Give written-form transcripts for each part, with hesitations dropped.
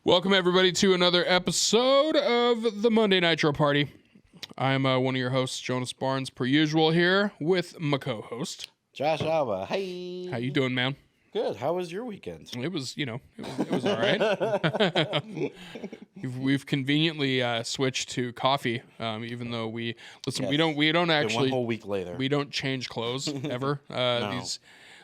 Welcome, everybody, to another episode of the Monday Nitro Party. I'm one of your hosts, Jonas Barnes, per usual, here with my co-host, Josh Alba. Hey. How you doing, man? Good. How was your weekend? It was all right. We've conveniently switched to coffee, even though we don't actually 1 whole week later. We don't change clothes ever. No.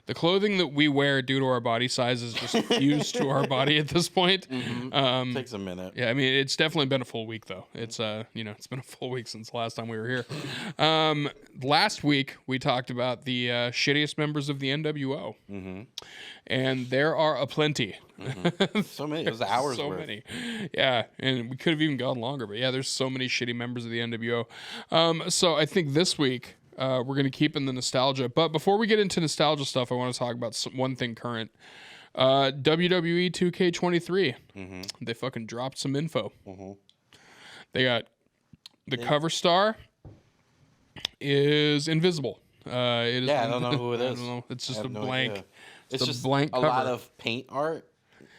The clothing that we wear due to our body size is just fused to our body at this point. Mm-hmm. Takes a minute. Yeah, I mean, it's definitely been a full week, though. It's it's been a full week since the last time we were here. Last week, we talked about the shittiest members of the NWO. Mm-hmm. And there are aplenty. Mm-hmm. So many. It was hours so worth. many. Yeah, and we could have even gone longer, but yeah, there's so many shitty members of the NWO. So I think this week, we're going to keep in the nostalgia. But before we get into nostalgia stuff, I want to talk about one thing current. WWE 2K23. Mm-hmm. They fucking dropped some info. Mm-hmm. They got the cover star is invisible. It is I don't know who it is. I don't know. It's just a blank. Idea. It's just blank a cover. lot of paint art.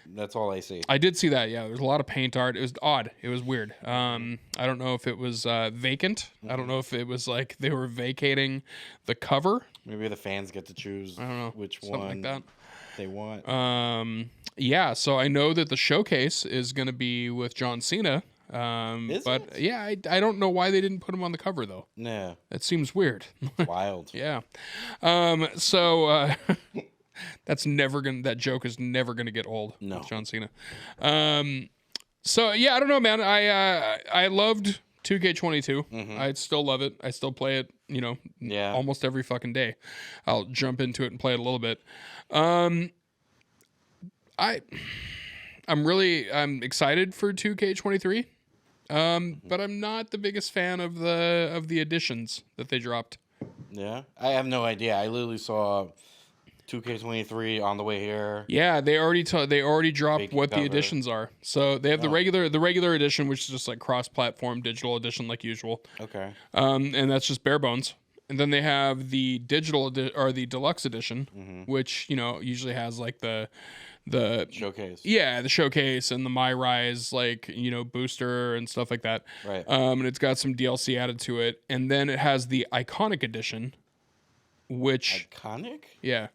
That's all I see. I did see that, yeah. There's a lot of paint art. It was odd. It was weird. I don't know if it was vacant. Mm-hmm. I don't know if it was like they were vacating the cover. Maybe the fans get to choose which something one like that. They want. Yeah, so I know that the showcase is going to be with John Cena. Is but it? yeah, I don't know why they didn't put him on the cover, though. Yeah. That seems weird. Wild. Yeah. That joke is never gonna get old. No. With John Cena. So yeah, I don't know, man. I loved 2K22. Mm-hmm. I still love it. I still play it. Almost every fucking day. I'll jump into it and play it a little bit. I'm excited for 2K23. But I'm not the biggest fan of the additions that they dropped. Yeah, I have no idea. I literally saw 2K23 on the way here. Yeah, they already dropped Fake what cover. the editions are. So they have the regular edition, which is just like cross-platform digital edition, like usual. Okay. And that's just bare bones. And then they have the digital or the deluxe edition, which usually has like the showcase. Yeah, the showcase and the My Rise booster and stuff like that. Right. And it's got some DLC added to it, and then it has the Iconic edition, which Iconic? yeah.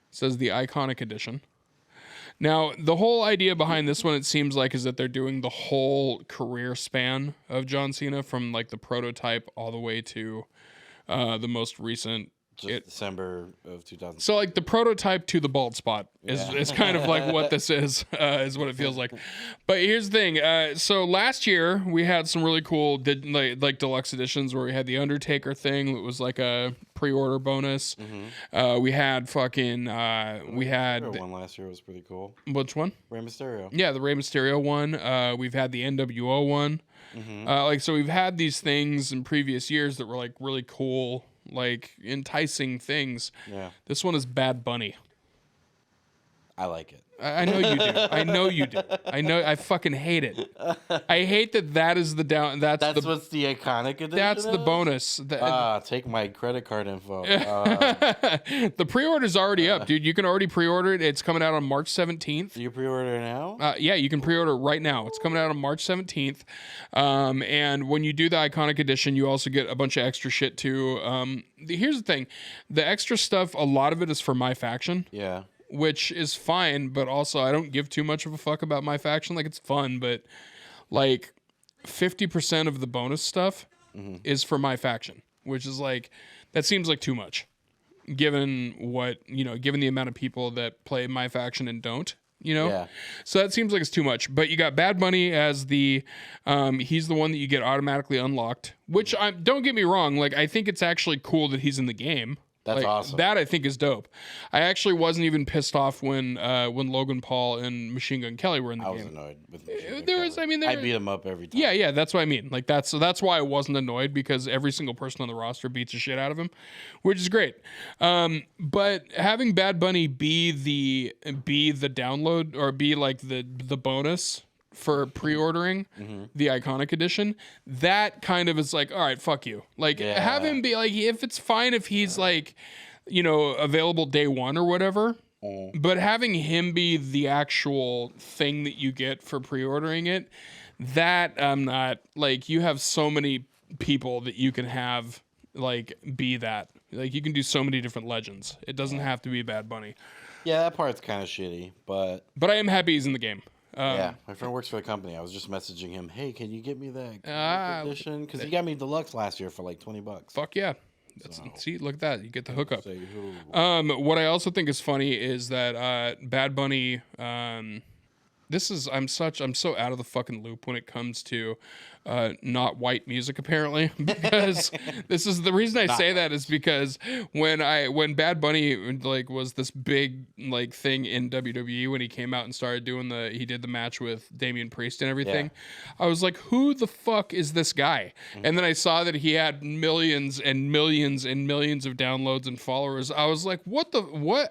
Says the Iconic Edition. Now, the whole idea behind this one, it seems like, is that they're doing the whole career span of John Cena from like the prototype all the way to the most recent. December of 2000. So like the prototype to the bald spot is kind of like what this is what it feels like. But here's the thing. So last year we had some really cool like deluxe editions where we had the Undertaker thing. It was like a pre-order bonus. Mm-hmm. We had one last year was pretty cool. Which one? Rey Mysterio. Yeah, the Rey Mysterio one. We've had the NWO one. Mm-hmm. So we've had these things in previous years that were like really cool, like enticing things. Yeah. This one is Bad Bunny. I like it. I know you do. I know you do. I fucking hate it. I hate that is the down. That's what's the Iconic edition. That's the bonus. Take my credit card info. The pre-order's already up, dude. You can already pre-order it. It's coming out on March 17th. Do you pre-order now? Yeah, you can pre-order it right now. It's coming out on March 17th. And when you do the Iconic edition, you also get a bunch of extra shit too. Here's the thing. The extra stuff, a lot of it is for my faction. Yeah. Which is fine, but also I don't give too much of a fuck about my faction. Like, it's fun, but like 50% of the bonus stuff is for my faction, which is like, that seems like too much given given the amount of people that play my faction and don't, Yeah. So that seems like it's too much. But you got Bad Bunny as he's the one that you get automatically unlocked, which don't get me wrong. Like, I think it's actually cool that he's in the game. That's awesome. That I think is dope. I actually wasn't even pissed off when Logan Paul and Machine Gun Kelly were in the game. I was annoyed with Machine Gun Kelly. I beat him up every time. Yeah, that's what I mean. Like that's why I wasn't annoyed, because every single person on the roster beats the shit out of him, which is great. But having Bad Bunny be the download or be like the bonus for pre-ordering the Iconic edition, that kind of is like, all right, fuck you. Like, have him be like, if it's fine if he's like, available day one or whatever, But having him be the actual thing that you get for pre-ordering it, that I'm not like. You have so many people that you can have like be that. Like you can do so many different legends. It doesn't have to be Bad Bunny. Yeah, that part's kind of shitty, but I am happy he's in the game. yeah, my friend works for the company. I was just messaging him, "Hey, can you get me that edition? Because he got me deluxe last year for like $20. Fuck yeah. See, look at that. You get the hookup. Say who? What I also think is funny is that Bad Bunny. I'm so out of the fucking loop when it comes to not white music apparently, because this is the reason I say that is because when Bad Bunny like was this big like thing in WWE when he came out and started doing he did the match with Damian Priest and everything, I was like, who the fuck is this guy? And then I saw that he had millions and millions and millions of downloads and followers. I was like, what,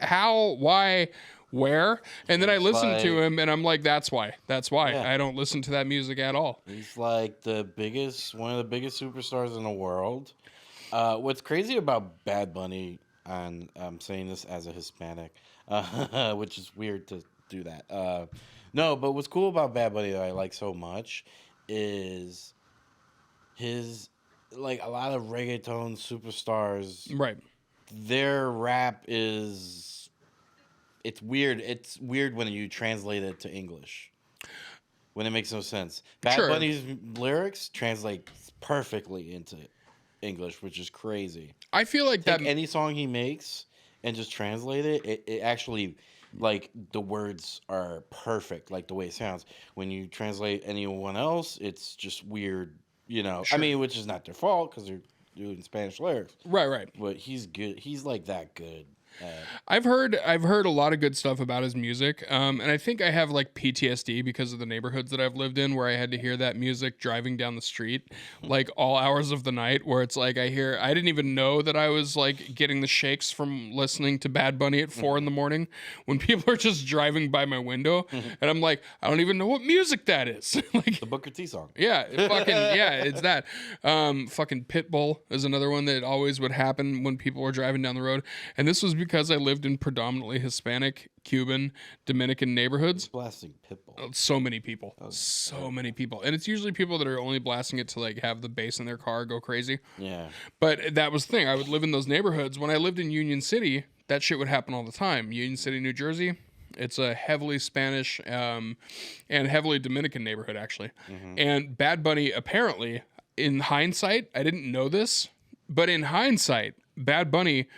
how, why, where? And then I listened to him and I'm like, that's why I don't listen to that music at all. He's like one of the biggest superstars in the world. What's crazy about Bad Bunny, and I'm saying this as a Hispanic, which is weird to do that. No, but what's cool about Bad Bunny that I like so much is his, like, a lot of reggaeton superstars, Right. their rap is... It's weird. It's weird when you translate it to English. When it makes no sense. Bad Bunny's lyrics translate perfectly into English, which is crazy. I feel like Take any song he makes and just translate it. It actually, like, the words are perfect, like the way it sounds. When you translate anyone else, it's just weird, you know. Sure. I mean, which is not their fault because they're doing Spanish lyrics. Right. But he's good. He's like that good. I've heard a lot of good stuff about his music, and I think I have like PTSD because of the neighborhoods that I've lived in, where I had to hear that music driving down the street, like all hours of the night. Where it's like I didn't even know that I was like getting the shakes from listening to Bad Bunny at 4 in, when people are just driving by my window, and I'm like, I don't even know what music that is. Like the Booker T song. Yeah, it's that. Fucking Pitbull is another one that always would happen when people were driving down the road, and this was because I lived in predominantly Hispanic, Cuban, Dominican neighborhoods. Blasting Pitbull. So many people. Many people. And it's usually people that are only blasting it to like have the bass in their car go crazy. Yeah. But that was the thing. I would live in those neighborhoods. When I lived in Union City, that shit would happen all the time. Union City, New Jersey. It's a heavily Spanish and heavily Dominican neighborhood, actually. And Bad Bunny, apparently, in hindsight, I didn't know this, but in hindsight, Bad Bunny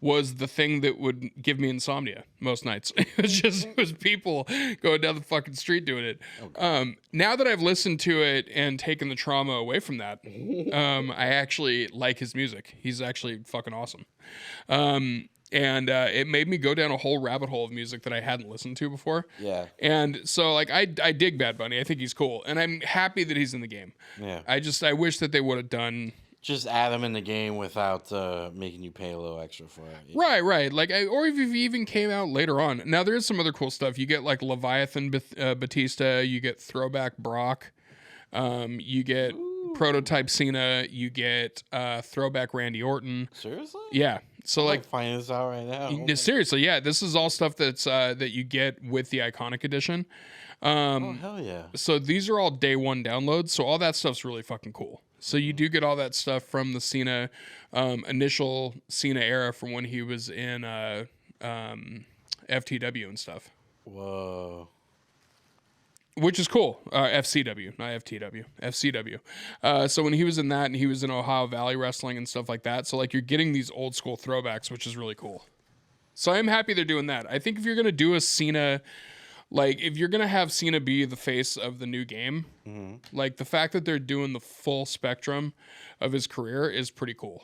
was the thing that would give me insomnia most nights. It was people going down the fucking street doing it. Now that I've listened to it and taken the trauma away from that, I actually like his music. He's actually fucking awesome. And it made me go down a whole rabbit hole of music that I hadn't listened to before. Yeah. And so, like, I dig Bad Bunny. I think he's cool. And I'm happy that he's in the game. Yeah. I wish that they would have done... Just add him in the game without making you pay a little extra for it. Right. Like, or if he even came out later on. Now, there is some other cool stuff. You get, like, Leviathan Batista. You get Throwback Brock. You get Prototype Cena. You get Throwback Randy Orton. Seriously? Yeah. So, like, finding this out right now. Seriously, yeah. This is all stuff that's that you get with the Iconic Edition. Oh, hell yeah. So these are all day one downloads. So all that stuff's really fucking cool. So you do get all that stuff from the Cena, initial Cena era from when he was in FTW and stuff. Whoa. Which is cool. FCW, not FTW. FCW. So when he was in that and he was in Ohio Valley Wrestling and stuff like that. So like you're getting these old school throwbacks, which is really cool. So I'm happy they're doing that. I think if you're going to do a Cena... Like, if you're going to have Cena be the face of the new game, like, the fact that they're doing the full spectrum of his career is pretty cool.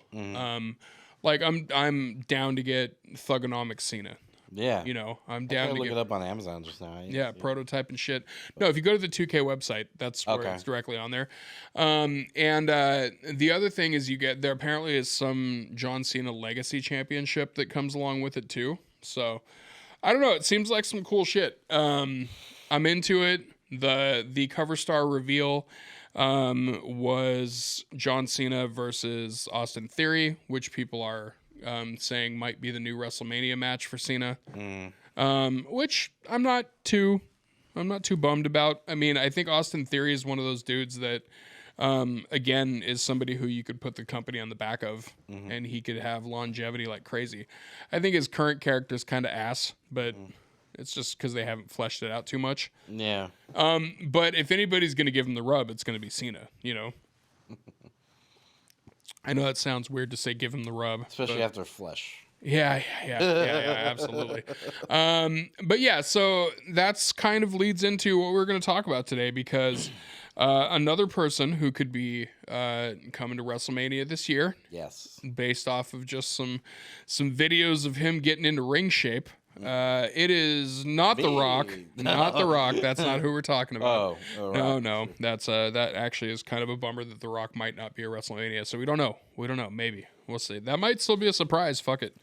Like, I'm down to get Thugonomics Cena. Yeah. You know, I'm down to look it up on Amazon just now. Yeah, Prototype and shit. No, if you go to the 2K website, that's where it's directly on there. And the other thing is there apparently is some John Cena Legacy Championship that comes along with it, too. So... I don't know. It seems like some cool shit. I'm into it. The cover star reveal was John Cena versus Austin Theory, which people are saying might be the new WrestleMania match for Cena. which I'm not too bummed about. I mean, I think Austin Theory is one of those dudes that, again, is somebody who you could put the company on the back of, and he could have longevity like crazy. I think his current character is kind of ass, but it's just because they haven't fleshed it out too much. Yeah. But if anybody's going to give him the rub, it's going to be Cena, you know? I know that sounds weird to say give him the rub. Especially after Flesh. Yeah, absolutely. But yeah, so that's kind of leads into what we're going to talk about today, because another person who could be coming to WrestleMania this year, Yes. based off of just some videos of him getting into ring shape. It is not The Rock. Not The Rock. That's not who we're talking about. Oh, right. No. That's that actually is kind of a bummer that The Rock might not be at WrestleMania. So we don't know. Maybe. We'll see. That might still be a surprise. Fuck it.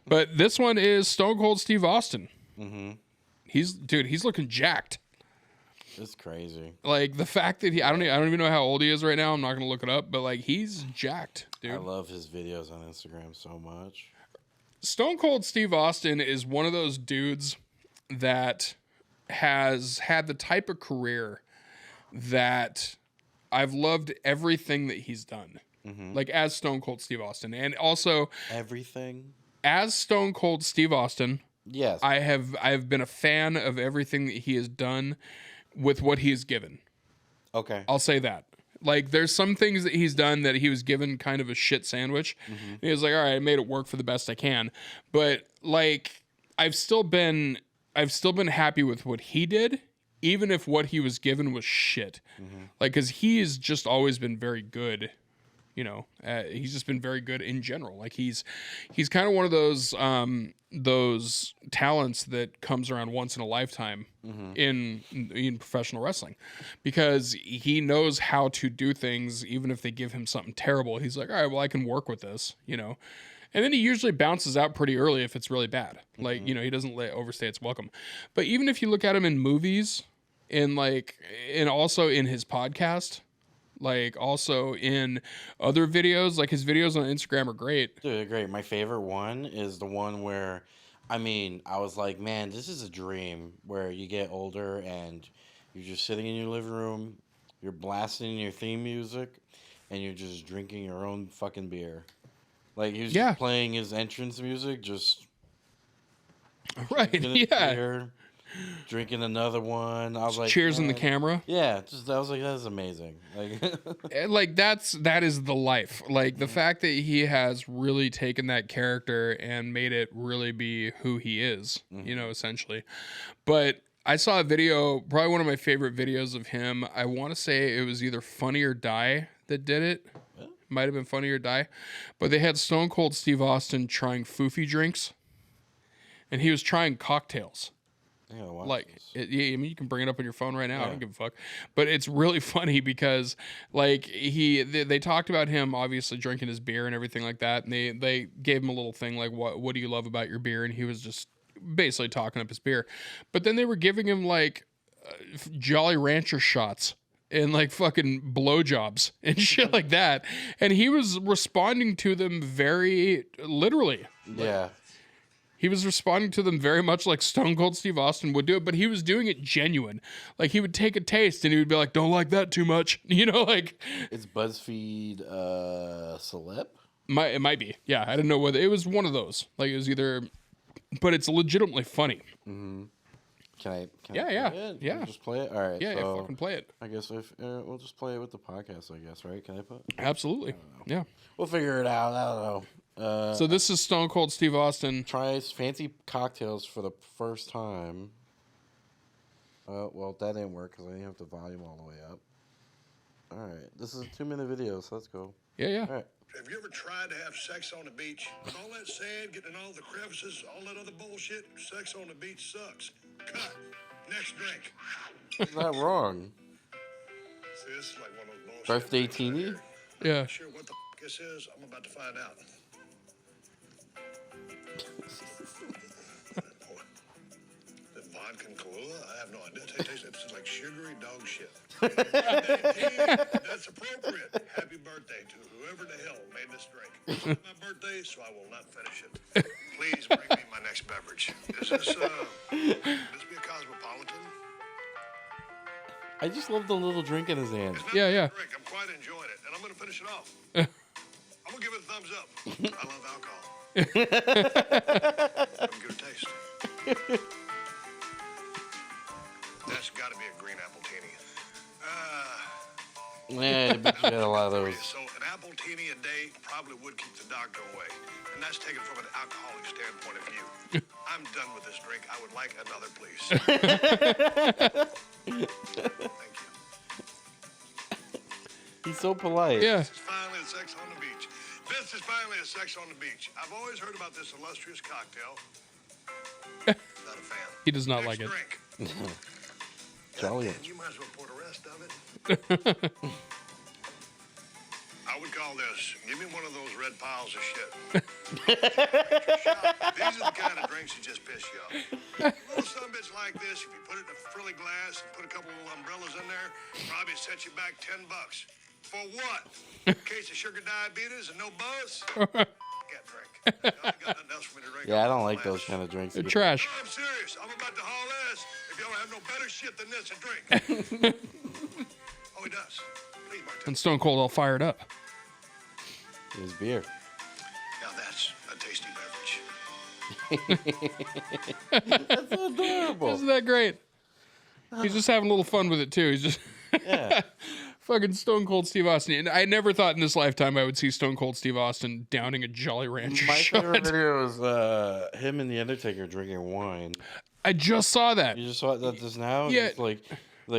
But this one is Stone Cold Steve Austin. Mm-hmm. He's looking jacked. It's crazy. Like the fact that I don't even know how old he is right now. I'm not gonna look it up, but like he's jacked, dude. I love his videos on Instagram so much. Stone Cold Steve Austin is one of those dudes that has had the type of career that I've loved everything that he's done. Like as Stone Cold Steve Austin, and also Everything. as Stone Cold Steve Austin. Yes. I've been a fan of everything that he has done with what he has given. Okay. I'll say that. Like, there's some things that he's done that he was given kind of a shit sandwich. And he was like, all right, I made it work for the best I can. But like, I've still been happy with what he did, even if what he was given was shit. Like, because he has just always been very good. You know, he's just been very good in general. Like he's kind of one of those talents that comes around once in a lifetime in professional wrestling, because he knows how to do things even if they give him something terrible. He's like, all right, well, I can work with this, you know. And then he usually bounces out pretty early if it's really bad. Like, you know, he doesn't overstay its welcome. But even if you look at him in movies and also in his podcast, like also in other videos, like his videos on Instagram are great. Dude, they're great. My favorite one is the one where, I mean, I was like, man, this is a dream where you get older and you're just sitting in your living room, you're blasting your theme music, and you're just drinking your own fucking beer. Like, he was just playing his entrance music, just right, beer, drinking another one. I was like, cheers in the camera. Yeah, I was like, that's amazing. Like that is the life. Like the fact that he has really taken that character and made it really be who he is, you know, essentially. But I saw a video, probably one of my favorite videos of him. I want to say it was either Funny or Die that did it. Might have been Funny or Die. But they had Stone Cold Steve Austin trying foofy drinks. And he was trying cocktails. Like, I mean, you can bring it up on your phone right now. I don't give a fuck. But it's really funny because, like, they talked about him obviously drinking his beer and everything like that. And they gave him a little thing like, what do you love about your beer? And he was just basically talking up his beer. But then they were giving him, like, Jolly Rancher shots and, like, fucking blowjobs and shit like that. And he was responding to them very literally. Yeah. He was responding to them very much like Stone Cold Steve Austin would do it, but he was doing it genuine. Like, he would take a taste and he would be like, don't like that too much. You know, like... It's BuzzFeed Celeb? It might be. Yeah, I didn't know whether... It was one of those. Like, it was either... But it's legitimately funny. Mm-hmm. Can I Yeah. play it? Yeah. Can I just play it? All right. Yeah, so fucking play it. I guess we'll just play it with the podcast, I guess, right? Can I put... Absolutely. Yeah. We'll figure it out. I don't know. So this is Stone Cold Steve Austin. Tries fancy cocktails for the first time. Well, that didn't work because I didn't have the volume all the way up. All right. This is a 2-minute video, so let's go. Yeah. All right. Have you ever tried to have sex on the beach? With all that sand, getting in all the crevices, all that other bullshit, sex on the beach sucks. Cut. Next drink. It's not wrong. See, this is like one of those bullshit Birthday things right teeny? here. Yeah. Not sure what the f this is. I'm about to find out. The vodka and Kahlua? I have no idea. It tastes like sugary dog shit. That's appropriate. Happy birthday to whoever the hell made this drink. It's not my birthday, so I will not finish it. Please bring me my next beverage. Is this I just love the little drink in his hand. It's not Yeah, a big yeah. drink. I'm quite enjoying it, and I'm going to finish it off. I'm going to give it a thumbs up. I love alcohol. Have a good taste. That's got to be a green apple teeny. Yeah, I bet you had a lot of those. So an apple teeny a day probably would keep the doctor away, and that's taken from an alcoholic standpoint of view. I'm done with this drink. I would like another, please. Thank you. He's so polite. Yeah. This is finally a sex on the beach. This is finally a sex on the beach. I've always heard about this illustrious cocktail. Not a fan. He does not Next like it. drink. Jolly. Man, you might as well pour the rest of it. I would call this, give me one of those red piles of shit. These are the kind of drinks that just piss you off. A little sumbitch like this, if you put it in a frilly glass and put a couple of little umbrellas in there, probably set you back $10. For what? A case of sugar diabetes and no buzz? Get drink. I ain't got nothing else for me to drink. Yeah, I don't like those kind of drinks. They're trash. I'm serious. I'm about to haul ass if y'all have no better shit than this to drink. Oh, he does. Please, Martin. And Stone Cold all fired up. His beer. Now that's a tasty beverage. That's adorable. Isn't that great? He's just having a little fun with it too. He's just Yeah. fucking Stone Cold Steve Austin. And I never thought in this lifetime I would see Stone Cold Steve Austin downing a Jolly Rancher My shot. favorite video was him and the Undertaker drinking wine. I just saw that. You just saw that just now? Yeah. It's like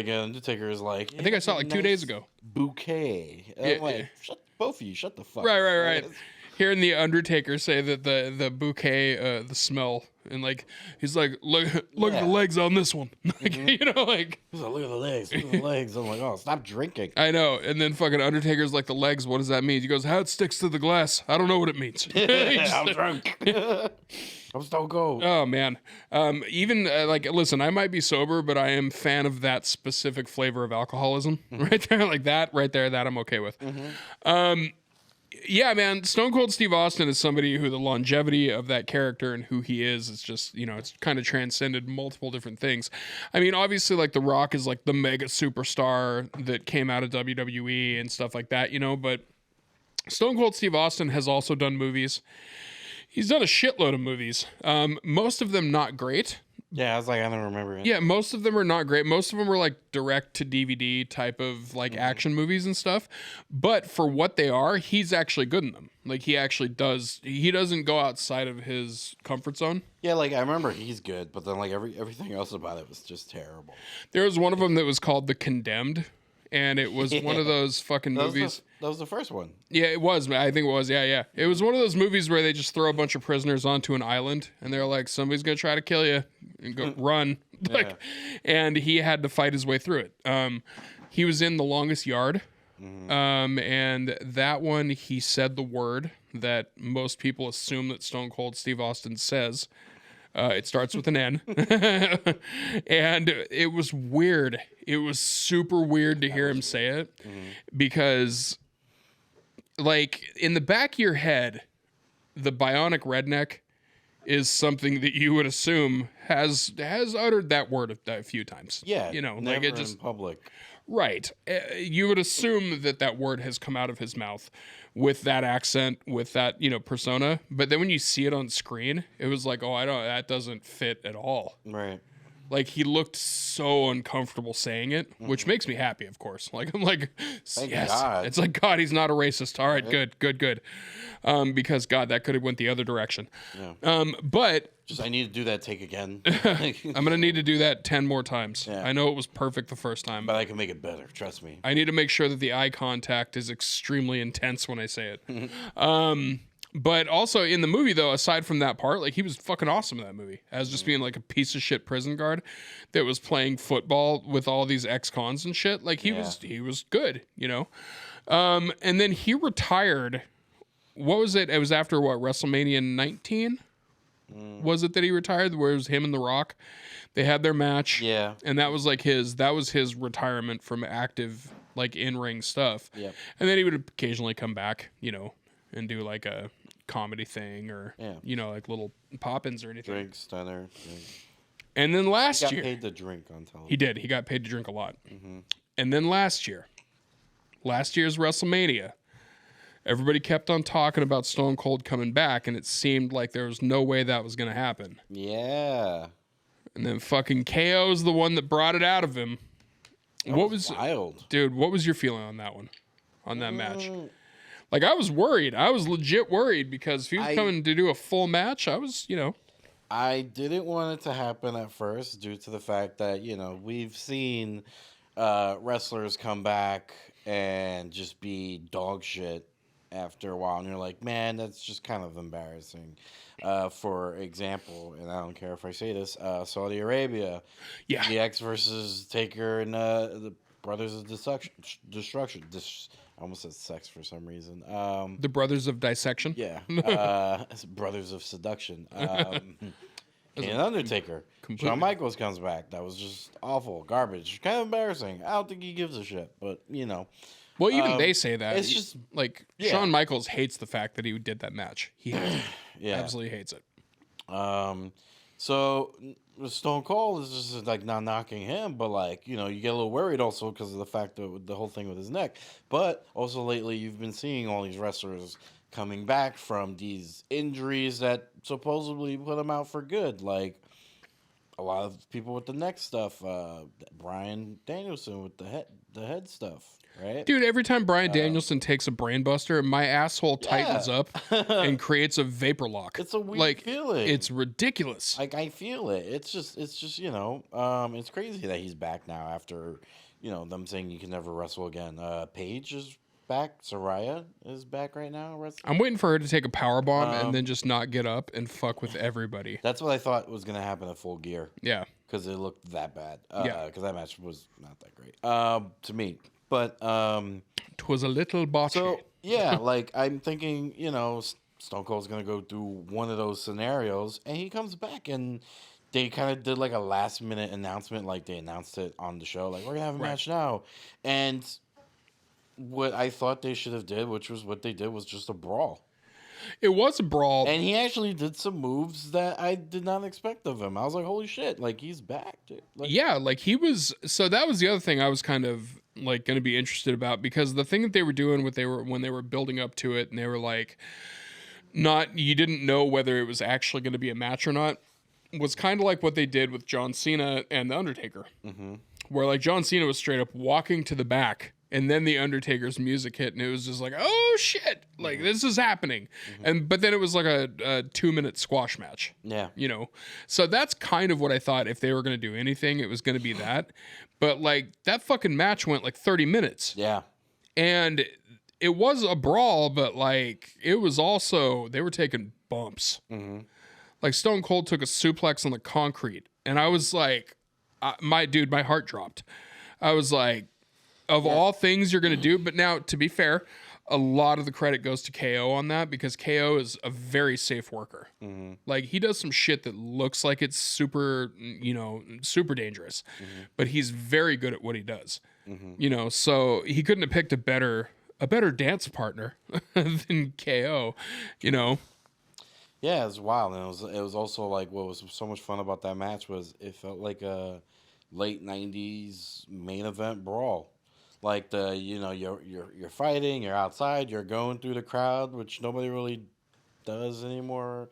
Undertaker is like. I think I saw it like 2 days ago. Bouquet. And Yeah, I'm like, yeah. shut both of you. Shut the fuck. Right. up. Hearing the Undertaker say that the bouquet, the smell, and like he's like, look at Yeah. the legs on this one, like, you know, like He's like, look at the legs. Look at the legs. I'm like, oh, stop drinking. I know. And then fucking Undertaker's like, the legs, what does that mean? He goes, how it sticks to the glass. I don't know what it means. He's I'm just- drunk. I'm Stone Cold. Oh man. Even like, listen, I might be sober, but I am fan of that specific flavor of alcoholism right there, like that right there. That I'm okay with. Yeah, man. Stone Cold Steve Austin is somebody who the longevity of that character and who he is just, you know, it's kind of transcended multiple different things. I mean, obviously, like The Rock is like the mega superstar that came out of WWE and stuff like that, you know, but Stone Cold Steve Austin has also done movies. He's done a shitload of movies. Most of them not great. Yeah, I was like, I don't remember it. Yeah, most of them are not great. Most of them are like direct to DVD type of like action movies and stuff. But for what they are, he's actually good in them. Like he actually does. He doesn't go outside of his comfort zone. Yeah, like I remember he's good, but then like everything else about it was just terrible. There was one of them that was called The Condemned, and it was one of those fucking movies. That was the first one. Yeah, it was. I think it was. Yeah. It was one of those movies where they just throw a bunch of prisoners onto an island, and they're like, "Somebody's gonna try to kill you, and go run." Like, and he had to fight his way through it. He was in The Longest Yard, and that one he said the word that most people assume that Stone Cold Steve Austin says. It starts with an N. And it was weird. It was super weird to hear him say it because, like, in the back of your head, the bionic redneck is something that you would assume has uttered that word a few times. Yeah, You know, never like it just. in public. Right. You would assume that word has come out of his mouth with that accent, with that, you know, persona. But then when you see it on screen, it was like, oh, that doesn't fit at all. Right. Like he looked so uncomfortable saying it, which makes me happy, of course. Like I'm like, yes. God. It's like, God, he's not a racist. All right, good. Because God, that could have went the other direction. Yeah. But Just I need to do that take again. I'm gonna need to do that 10 more times. Yeah. I know it was perfect the first time. But I can make it better. Trust me. I need to make sure that the eye contact is extremely intense when I say it. But also in the movie, though, aside from that part, like he was fucking awesome in that movie as just being like a piece of shit prison guard that was playing football with all these ex-cons and shit. Like he was good, you know. And then he retired. What was it? It was after what, WrestleMania 19? Was it that he retired? Where it was him and The Rock? They had their match. Yeah. And that was like his retirement from active like in-ring stuff. Yep. And then he would occasionally come back, you know, and do like a comedy thing or you know, like little pop-ins or anything. Drink, stunner. And then last Got year, paid to drink on television. he did. He got paid to drink a lot. And then last year's WrestleMania, everybody kept on talking about Stone Cold coming back, and it seemed like there was no way that was going to happen. Yeah. And then fucking KO's the one that brought it out of him. What was wild? Dude, what was your feeling on that one? On that match? Like, I was worried. I was legit worried because if he was coming to do a full match, I was, I didn't want it to happen at first due to the fact that, we've seen wrestlers come back and just be dog shit after a while. And you're like, man, that's just kind of embarrassing. For example, and I don't care if I say this, Saudi Arabia. Yeah. DX versus Taker and the Brothers of Destruction. I almost said sex for some reason. The Brothers of Dissection. Yeah. Brothers of Seduction. And Undertaker. Shawn Michaels comes back. That was just awful. Garbage. Kind of embarrassing. I don't think he gives a shit, but, Well, even they say that. It's just... Yeah. Shawn Michaels hates the fact that he did that match. He hates it. Yeah. Absolutely hates it. So Stone Cold is just like not knocking him, but you get a little worried also because of the fact that the whole thing with his neck. But also lately, you've been seeing all these wrestlers coming back from these injuries that supposedly put them out for good. Like a lot of people with the neck stuff, Bryan Danielson with the head stuff. Right? Dude, every time Bryan Danielson takes a brain buster, my asshole tightens up and creates a vapor lock. It's a weird feeling. It's ridiculous. I feel it. It's just it's crazy that he's back now after, them saying you can never wrestle again. Paige is back. Saraya is back right now. I'm waiting for her to take a power bomb and then just not get up and fuck with everybody. That's what I thought was going to happen at Full Gear. Yeah. Because it looked that bad. Yeah. Because that match was not that great to me. But 'twas a little botchy. So yeah, I'm thinking, Stone Cold's gonna go through one of those scenarios, and he comes back, and they kind of did a last minute announcement, like they announced it on the show, like we're gonna have a match now, and what I thought they should have did, which was what they did, was just a brawl. It was a brawl. And he actually did some moves that I did not expect of him. I was like, holy shit, he's back, dude. He was. So that was the other thing I was kind of going to be interested about, because the thing that they were doing, when they were building up to it, and they were you didn't know whether it was actually going to be a match or not, was kind of like what they did with John Cena and The Undertaker. Mm-hmm. Where John Cena was straight up walking to the back, and then The Undertaker's music hit, and it was just oh shit, this is happening. Mm-hmm. But then it was a 2-minute squash match. Yeah. So that's kind of what I thought. If they were going to do anything, it was going to be that. But that fucking match went 30 minutes. Yeah. And it was a brawl, but it was also, they were taking bumps. Mm-hmm. Stone Cold took a suplex on the concrete, and I was my heart dropped. I was of all things you're going to do, but now, to be fair, a lot of the credit goes to KO on that, because KO is a very safe worker. Mm-hmm. He does some shit that looks like it's super, super dangerous, but he's very good at what he does. Mm-hmm. So he couldn't have picked a better dance partner than KO, Yeah, it was wild, and it was also what was so much fun about that match was it felt like a late '90s main event brawl. You're fighting, you're outside, you're going through the crowd, which nobody really does anymore.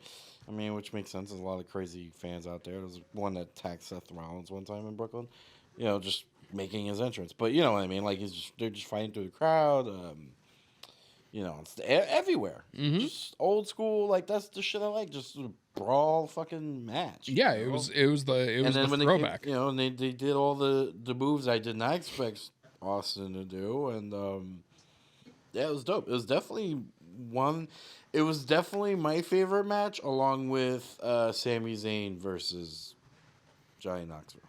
I mean, which makes sense. There's a lot of crazy fans out there. There's one that attacked Seth Rollins one time in Brooklyn, just making his entrance. But you know what I mean? They're just fighting through the crowd. It's everywhere. Mm-hmm. Just old school. That's the shit I like. Just a brawl fucking match. Yeah, it was the throwback. And they did all the moves I did not expect Austin to do, and it was dope. It was definitely my favorite match, along with Sami Zayn versus Johnny Knoxville.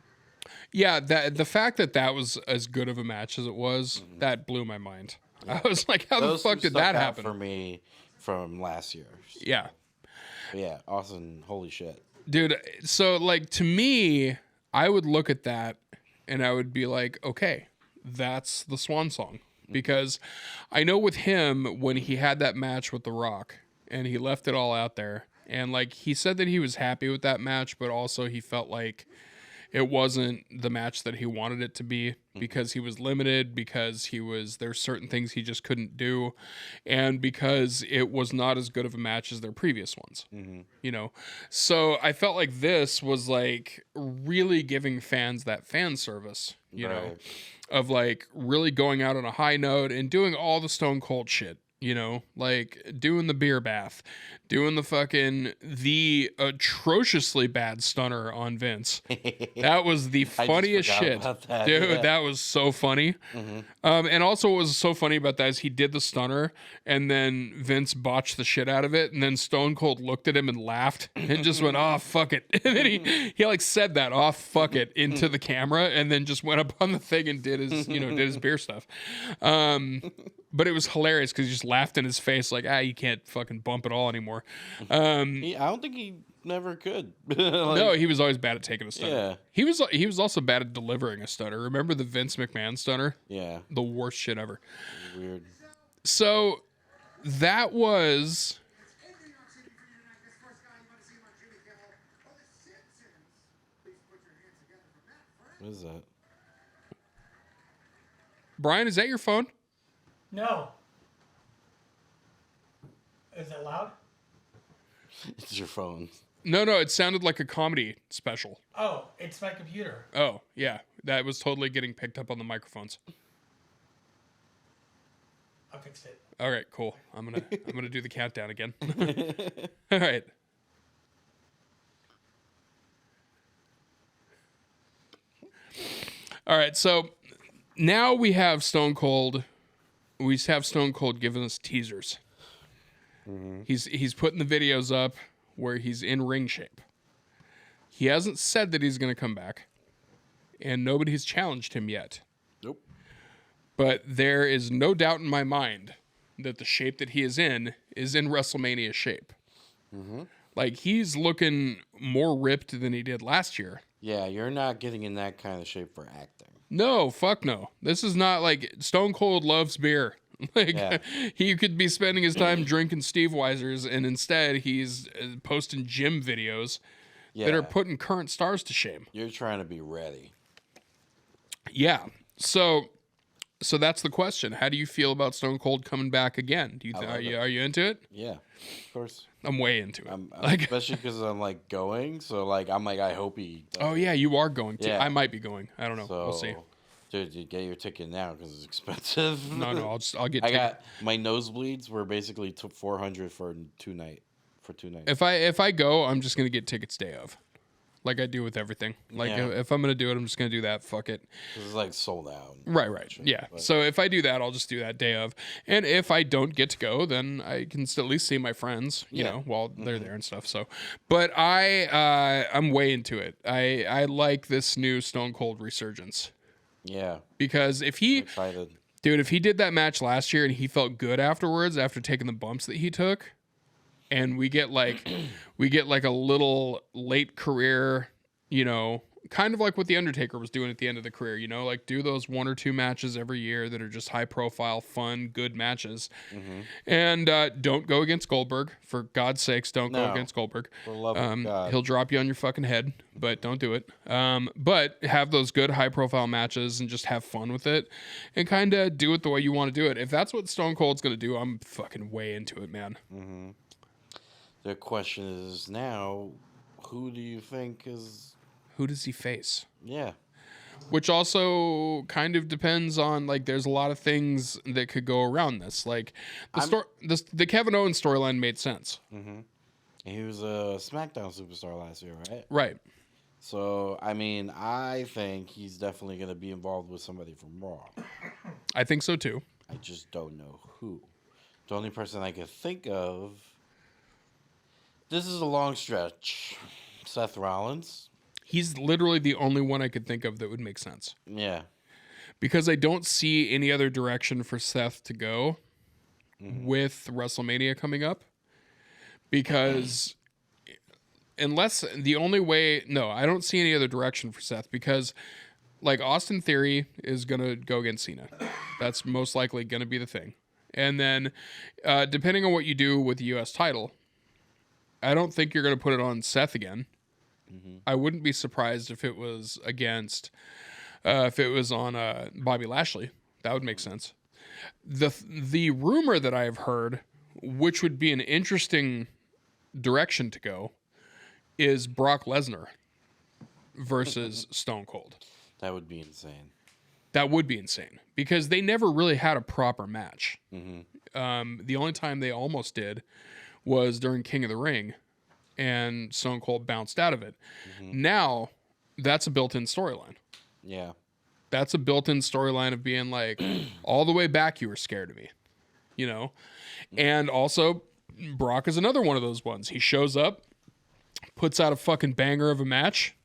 Yeah, the fact that was as good of a match as it was, that blew my mind. Yeah. I was how the fuck did that happen for me from last year? Yeah. But yeah, Austin, holy shit. Dude, so to me, I would look at that and I would be okay, that's the swan song. Because I know with him, when he had that match with The Rock and he left it all out there, and he said that he was happy with that match, but also he felt it wasn't the match that he wanted it to be because he was limited, because there's certain things he just couldn't do, and because it was not as good of a match as their previous ones. You know, so I felt like this was like really giving fans that fan service, you know, of like really going out on a high note and doing all the Stone Cold shit. You know, like doing the beer bath, doing the atrociously bad stunner on Vince. That was the funniest shit. Dude, that was so funny. And also what was so funny about that is he did the stunner and then Vince botched the shit out of it. And then Stone Cold looked at him and laughed and just went, "Oh, fuck it." And then he like said that, "Oh, fuck it," into the camera and then just went up on the thing and did his beer stuff. But it was hilarious because he just laughed in his face like, you can't fucking bump at all anymore. I don't think he never could. No, he was always bad at taking a stunner. Yeah. He was also bad at delivering a stunner. Remember the Vince McMahon stunner? Yeah. The worst shit ever. Weird. So that was... What is that? Brian, is that your phone? No. Is it loud? It's your phone. No, it sounded like a comedy special. Oh, it's my computer. Oh, yeah. That was totally getting picked up on the microphones. I fixed it. All right, cool. I'm gonna do the countdown again. All right. All right, so now we have Stone Cold. We have Stone Cold giving us teasers. He's putting the videos up where he's in ring shape. He hasn't said that he's going to come back, and nobody's challenged him yet. Nope. But there is no doubt in my mind that the shape that he is in WrestleMania shape. Like, he's looking more ripped than he did last year. Yeah, you're not getting in that kind of shape for acting. No, fuck no. This is not like Stone Cold loves beer. Like, he could be spending his time drinking Steve Weisers, and instead he's posting gym videos that are putting current stars to shame. You're trying to be ready. Yeah. So that's the question. How do you feel about Stone Cold coming back again? Do you are you into it? Yeah, of course. I'm way into it. I'm like, especially because I'm like going, so like I'm like I hope he. Oh yeah, you are going to. Yeah. I might be going. I don't know. So, We'll see. Dude, you get your ticket now because it's expensive. No, I'll get. I got my nosebleeds were basically $400 for 2 nights. If I go, I'm just gonna get tickets day of, like I do with everything. Like if I'm gonna do it, I'm just gonna do that. Fuck it. This is like sold out. Right. Yeah. But So if I do that, I'll just do that day of. And if I don't get to go, then I can still at least see my friends, you know, while they're there and stuff. So, but I'm way into it. I like this new Stone Cold resurgence. Yeah. Because if he did that match last year and he felt good afterwards after taking the bumps that he took, and we get like a little late career, you know, kind of like what The Undertaker was doing at the end of the career, you know, like do those 1 or 2 matches every year that are just high profile, fun, good matches. And don't go against Goldberg. For God's sakes, don't go against Goldberg. For the love of God. He'll drop you on your fucking head, but don't do it. But have those good high profile matches and just have fun with it and kind of do it the way you want to do it. If that's what Stone Cold's going to do, I'm fucking way into it, man. The question is now, who do you think is... Who does he face? Yeah. Which also kind of depends on, like, there's a lot of things that could go around this. Like, the Kevin Owens storyline made sense. He was a SmackDown superstar last year, right? Right. So, I mean, I think he's definitely going to be involved with somebody from Raw. I think so, too. I just don't know who. The only person I could think of... This is a long stretch. Seth Rollins. He's literally the only one I could think of that would make sense. Yeah. Because I don't see any other direction for Seth to go with WrestleMania coming up. Because unless the only way... No, I don't see any other direction for Seth because, like, Austin Theory is going to go against Cena. That's most likely going to be the thing. And then, depending on what you do with the U.S. title... I don't think you're going to put it on Seth again. I wouldn't be surprised if it was against, if it was on Bobby Lashley. That would make sense. The rumor that I have heard, which would be an interesting direction to go, is Brock Lesnar versus Stone Cold. That would be insane. That would be insane because they never really had a proper match. The only time they almost did was during King of the Ring, and Stone Cold bounced out of it. Now, that's a built-in storyline. Yeah. That's a built-in storyline of being like, all the way back, you were scared of me, you know? And also, Brock is another one of those ones. He shows up, puts out a fucking banger of a match,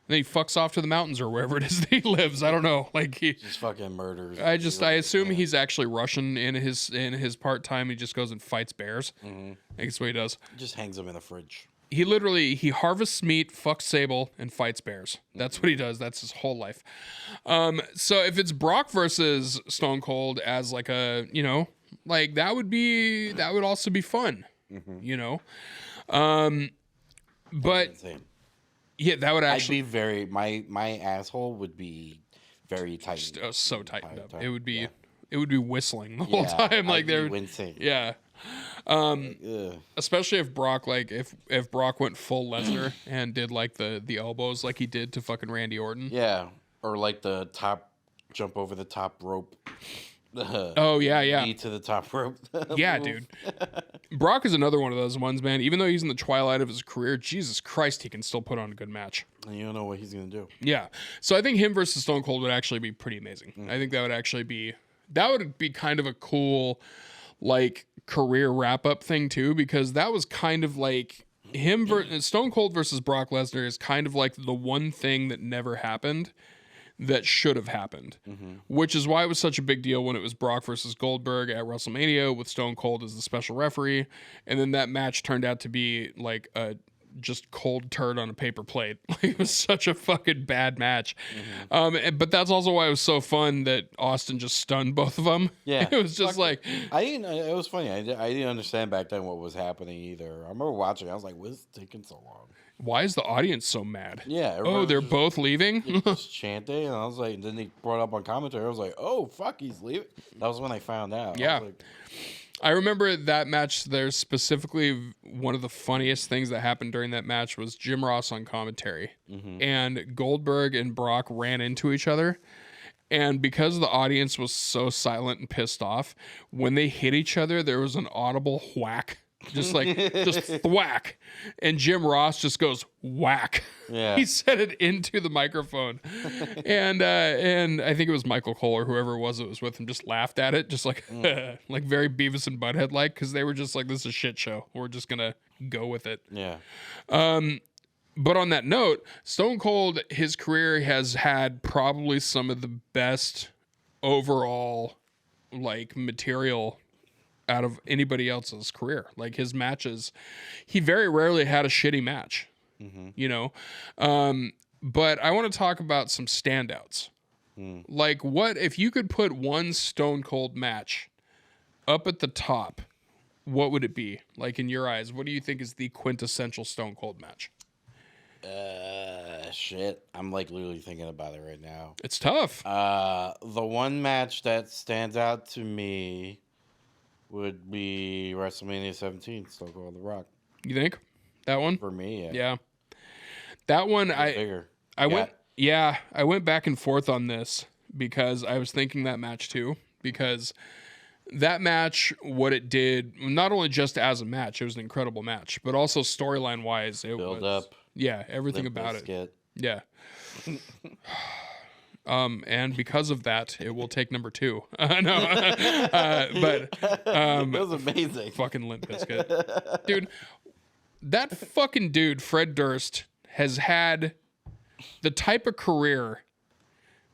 and then he fucks off to the mountains or wherever it is that he lives. I don't know. Like he Just fucking murders. I assume he's actually Russian in his part time. He just goes and fights bears. I think that's what he does. Just hangs them in the fridge. He literally harvests meat, fucks Sable, and fights bears. That's what he does. That's his whole life. So if it's Brock versus Stone Cold as like a, you know, like that would also be fun, you know. But Insane. yeah, that would I'd actually be very my asshole would be very tight. so tightened up. tight, It would be yeah. it would be whistling the whole time. Like there, insane. yeah. Ugh. Especially if Brock if Brock went full Lesnar and did like the elbows like he did to fucking Randy Orton. Yeah, or like the top jump over the top rope. Oh yeah. Knee to the top rope. Yeah, move. dude. Brock is another one of those ones, man. Even though he's in the twilight of his career, Jesus Christ, he can still put on a good match. And you don't know what he's gonna do. Yeah. So I think him versus Stone Cold would actually be pretty amazing. I think that would be kind of a cool like career wrap up thing too, because that was kind of like Stone Cold versus Brock Lesnar is kind of like the one thing that never happened that should have happened, which is why it was such a big deal when it was Brock versus Goldberg at WrestleMania with Stone Cold as the special referee. And then that match turned out to be like a just cold turd on a paper plate. Like, it was such a fucking bad match. But that's also why it was so fun that Austin just stunned both of them. Yeah. It was just like, I didn't. It was funny. I didn't understand back then what was happening either. I remember watching. I was like, "What's taking so long?" why is the audience so mad? Yeah. Oh, everybody they're was both leaving? just chanting, and I was like, then they brought up on commentary. I was like, "Oh fuck, he's leaving." That was when I found out. Yeah. I was like, I remember that match. There's specifically one of the funniest things that happened during that match was Jim Ross on commentary, and Goldberg and Brock ran into each other. And because the audience was so silent and pissed off, when they hit each other, there was an audible whack, just thwack. And Jim Ross just goes whack. Yeah. He said it into the microphone, and I think it was Michael Cole or whoever it was that was with him just laughed at it, just like like very Beavis and Butthead like, because they were just like, this is a shit show. We're just gonna go with it. yeah. But on that note, Stone Cold, his career has had probably some of the best overall like material out of anybody else's career. Like his matches, he very rarely had a shitty match, you know? But I want to talk about some standouts. Like what, if you could put one Stone Cold match up at the top, what would it be? Like in your eyes, what do you think is the quintessential Stone Cold match? Shit. I'm like literally thinking about it right now. It's tough. The one match that stands out to me would be WrestleMania 17, Stone Cold The Rock. You think that one? For me, yeah. Yeah, that one. Bigger. I went back and forth on this because I was thinking that match too. Because that match, what it did, not only just as a match, it was an incredible match, but also storyline wise, it Build was up. yeah, everything Limp about it. Bizkit. Yeah. And because of that, it will take number 2. No, but It was amazing. fucking Limp Bizkit, dude. That fucking dude, Fred Durst, has had the type of career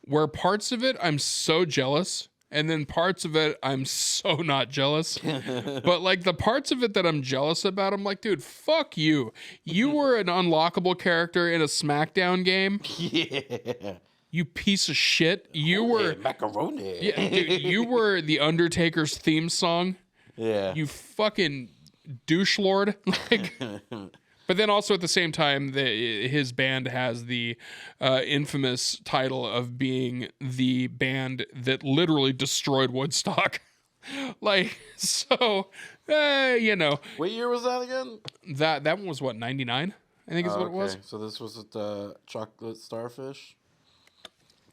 where parts of it I'm so jealous, and then parts of it I'm so not jealous. But like the parts of it that I'm jealous about, I'm like, dude, fuck you. You were an unlockable character in a SmackDown game. Yeah. You piece of shit. You were macaroni. yeah, dude, you were the Undertaker's theme song. Yeah. You fucking douche lord. Like But then also at the same time, his band has the infamous title of being the band that literally destroyed Woodstock. Like, so, you know, What year was that again? that one was what, 99? I think is what it was. So this was the chocolate starfish.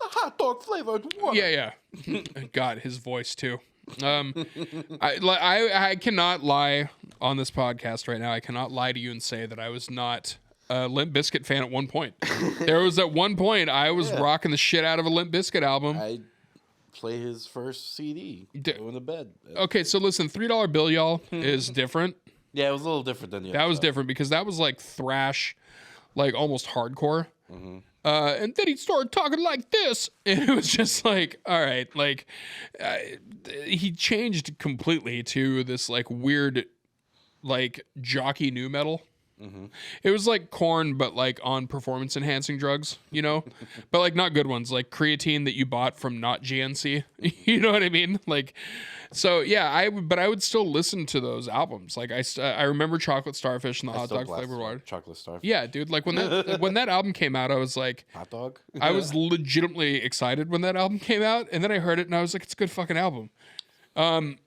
The hot dog flavored water. Yeah, yeah. God, his voice too. I cannot lie on this podcast right now. I cannot lie to you and say that I was not a Limp Bizkit fan at one point. There was at one point I was rocking the shit out of a Limp Bizkit album. I play his first CD. Go in the bed. Okay, so listen, $3 bill, y'all, is different. Yeah, it was a little different than the That other was stuff. different because that was like thrash, like almost hardcore. And then he started talking like this, and it was just like, all right, like he changed completely to this like weird, like jockey new metal. It was like Korn, but like on performance enhancing drugs, you know, but like not good ones, like creatine that you bought from not GNC. You know what I mean? Like, so yeah, I would still listen to those albums. Like I remember Chocolate Starfish and the Hot Still Dog blast Flavored Water. Chocolate starfish. Yeah, dude. Like when that album came out, I was like, Hot dog. I was legitimately excited when that album came out, and then I heard it and I was like, it's a good fucking album. And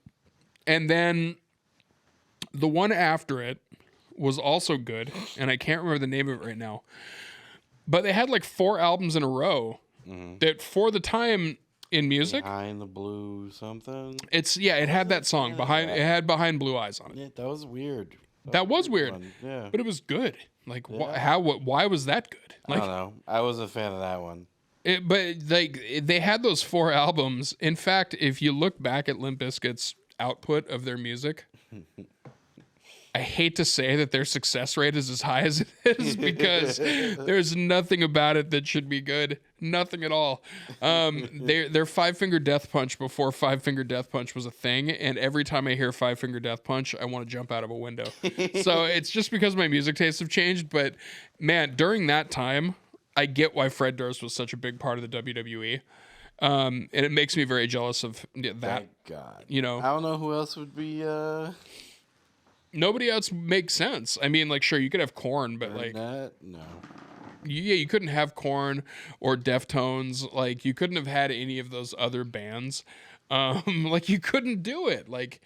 then the one after it was also good, and I can't remember the name of it right now. But they had like 4 albums in a row that, for the time in music, Behind the blue something. it had that song it had Behind Blue Eyes on it. Yeah, that was weird. That was weird, One. Yeah. but it was good. Like, why was that good? I Like, don't know. I was a fan of that one. But like they had those 4 albums. In fact, if you look back at Limp Bizkit's output of their music, I hate to say that their success rate is as high as it is because there's nothing about it that should be good. Nothing at all. Their Five Finger Death Punch before Five Finger Death Punch was a thing, and every time I hear Five Finger Death Punch, I want to jump out of a window. So it's just because my music tastes have changed. But man, during that time, I get why Fred Durst was such a big part of the WWE. And it makes me very jealous of that. Thank God. You know, I don't know who else would be nobody else makes sense. I mean, like, sure, you could have Korn, but like, that. No. you couldn't have Korn or Deftones. Like, you couldn't have had any of those other bands. Like, you couldn't do it. Like,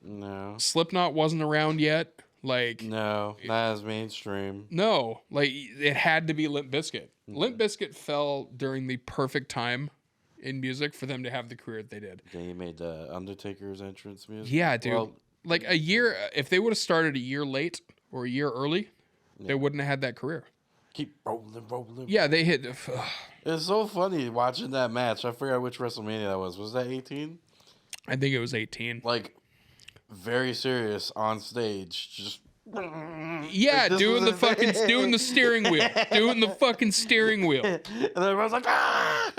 No. Slipknot wasn't around yet. Like, No. Not as mainstream. no, like it had to be Limp Bizkit. Limp Bizkit fell during the perfect time in music for them to have the career that they did. Then you made the Undertaker's entrance music. Yeah, dude. Well, Like a year, if they would have started a year late or a year early, they wouldn't have had that career. keep rolling. Yeah, they hit. It's so funny watching that match. I forgot which WrestleMania that was. Was that 18? I think it was 18. Like, very serious on stage. Just. Yeah, this doing was the a fucking thing. doing the steering wheel, doing the fucking steering wheel. And everyone's like, ah!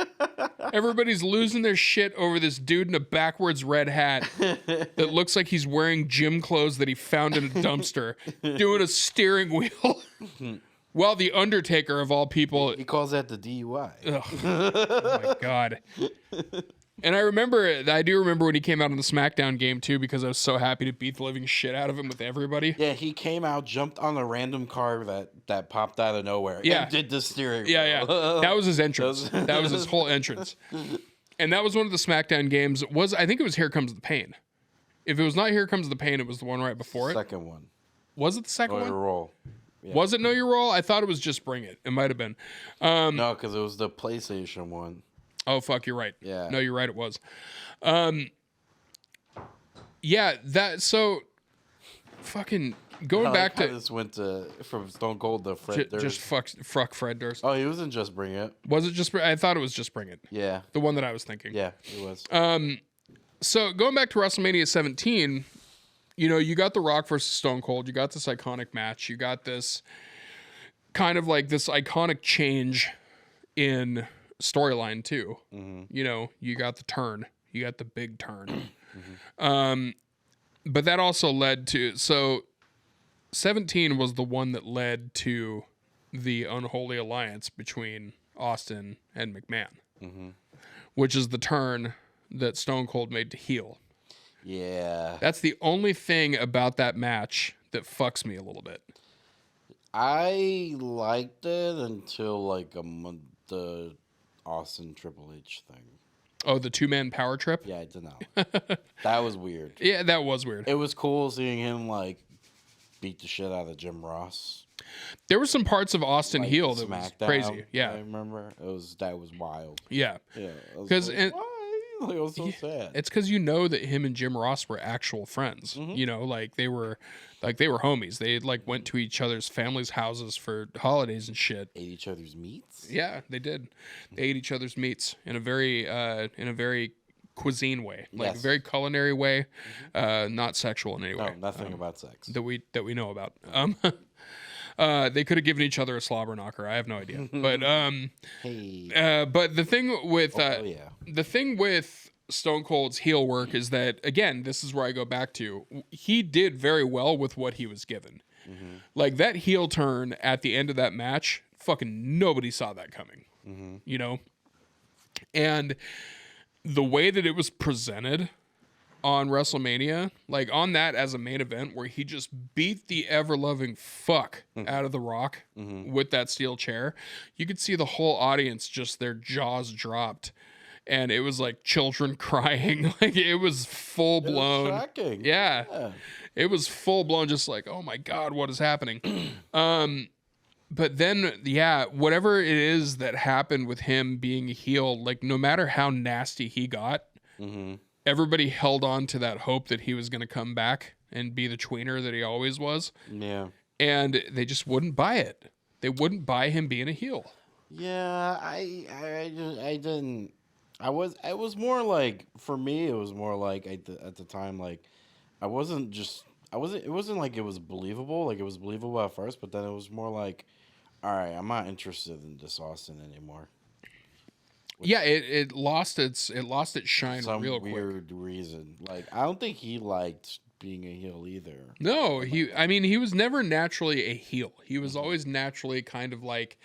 Everybody's losing their shit over this dude in a backwards red hat that looks like he's wearing gym clothes that he found in a dumpster, doing a steering wheel. While the Undertaker, of all people, He calls that the DUI. oh my god. And I do remember when he came out on the SmackDown game too, because I was so happy to beat the living shit out of him with everybody. Yeah, he came out, jumped on a random car that popped out of nowhere. Yeah. And did the steering. Yeah, wheel. yeah. That was his entrance. That was his whole entrance. And that was one of the SmackDown games. I think it was Here Comes the Pain. If it was not Here Comes the Pain, it was the one right before it. Second one. Was it the second Know one? Your role. Yeah. Was it Know Your Role? I thought it was just Bring It. It might have been. No, because it was the PlayStation one. Oh, fuck, you're right. Yeah. No, you're right, it was. Yeah, so fucking going back to this went from Stone Cold to Fred Durst. just fuck Fred Durst. Oh, he wasn't Just Bring It. Was it just? I thought it was Just Bring It. Yeah. The one that I was thinking. Yeah, it was. So going back to WrestleMania 17, you know, you got The Rock versus Stone Cold. You got this iconic match. You got this kind of like this iconic change in storyline too. You know, you got the turn. You got the big turn. But that also led to... So 17 was the one that led to the unholy alliance between Austin and McMahon. Which is the turn that Stone Cold made to heel. Yeah. That's the only thing about that match that fucks me a little bit. I liked it until like the Austin Triple H thing. Oh, the 2-man power trip? Yeah, I don't know. That was weird. Yeah, that was weird. It was cool seeing him like beat the shit out of Jim Ross. There were some parts of Austin Like, heel that was SmackDown, crazy. I Yeah. remember that was wild. Yeah. Yeah, 'Cause like, it- why? Like, it was so sad. It's because you know that him and Jim Ross were actual friends. You know, like they were homies. They like went to each other's families' houses for holidays and shit. Ate each other's meats. Yeah, they did. They ate each other's meats in a very cuisine way, like Yes. very culinary way, not sexual in any way. No, nothing about sex. that we know about. They could have given each other a slobber knocker. I have no idea. But Hey. but the thing with yeah. the thing with Stone Cold's heel work is that, again, this is where I go back to. He did very well with what he was given. Like that heel turn at the end of that match, fucking nobody saw that coming. You know, and the way that it was presented on WrestleMania, like on that as a main event where he just beat the ever-loving fuck out of The Rock with that steel chair, you could see the whole audience just their jaws dropped. And it was like children crying. Like it was full blown. Shocking. Yeah. It was full blown, just like, oh my God, what is happening? But then, yeah, whatever it is that happened with him being a heel, like no matter how nasty he got, everybody held on to that hope that he was going to come back and be the tweener that he always was. Yeah. And they just wouldn't buy it. They wouldn't buy him being a heel. Yeah, I didn't. It was more like, for me, it was more like at the time, like it wasn't like it was believable. Like it was believable at first, but then it was more like, all right, I'm not interested in this Austin anymore. Yeah, it lost its shine Some real quick. weird reason. Like I don't think he liked being a heel either. No, he was never naturally a heel. He was always naturally kind of like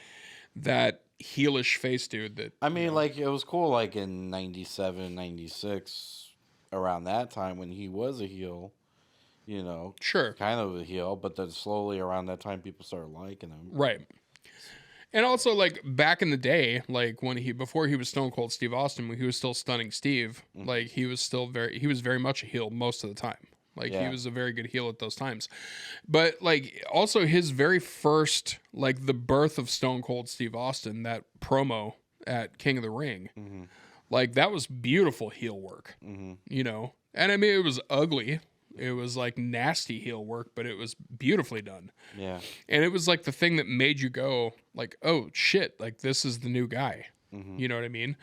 that heelish face dude that I mean, like it was cool like in 97, 96, around that time when he was a heel, you know. Sure. Kind of a heel, but then slowly around that time people started liking him. Right. And also, like, back in the day, like, before he was Stone Cold Steve Austin, when he was still Stunning Steve, like, he was very much a heel most of the time. Like, he was a very good heel at those times. But, like, also his very first, like, the birth of Stone Cold Steve Austin, that promo at King of the Ring, like, that was beautiful heel work, you know? And, I mean, it was ugly. It was, like, nasty heel work, but it was beautifully done. Yeah. And it was like the thing that made you go like, oh shit, like this is the new guy. You know what I mean?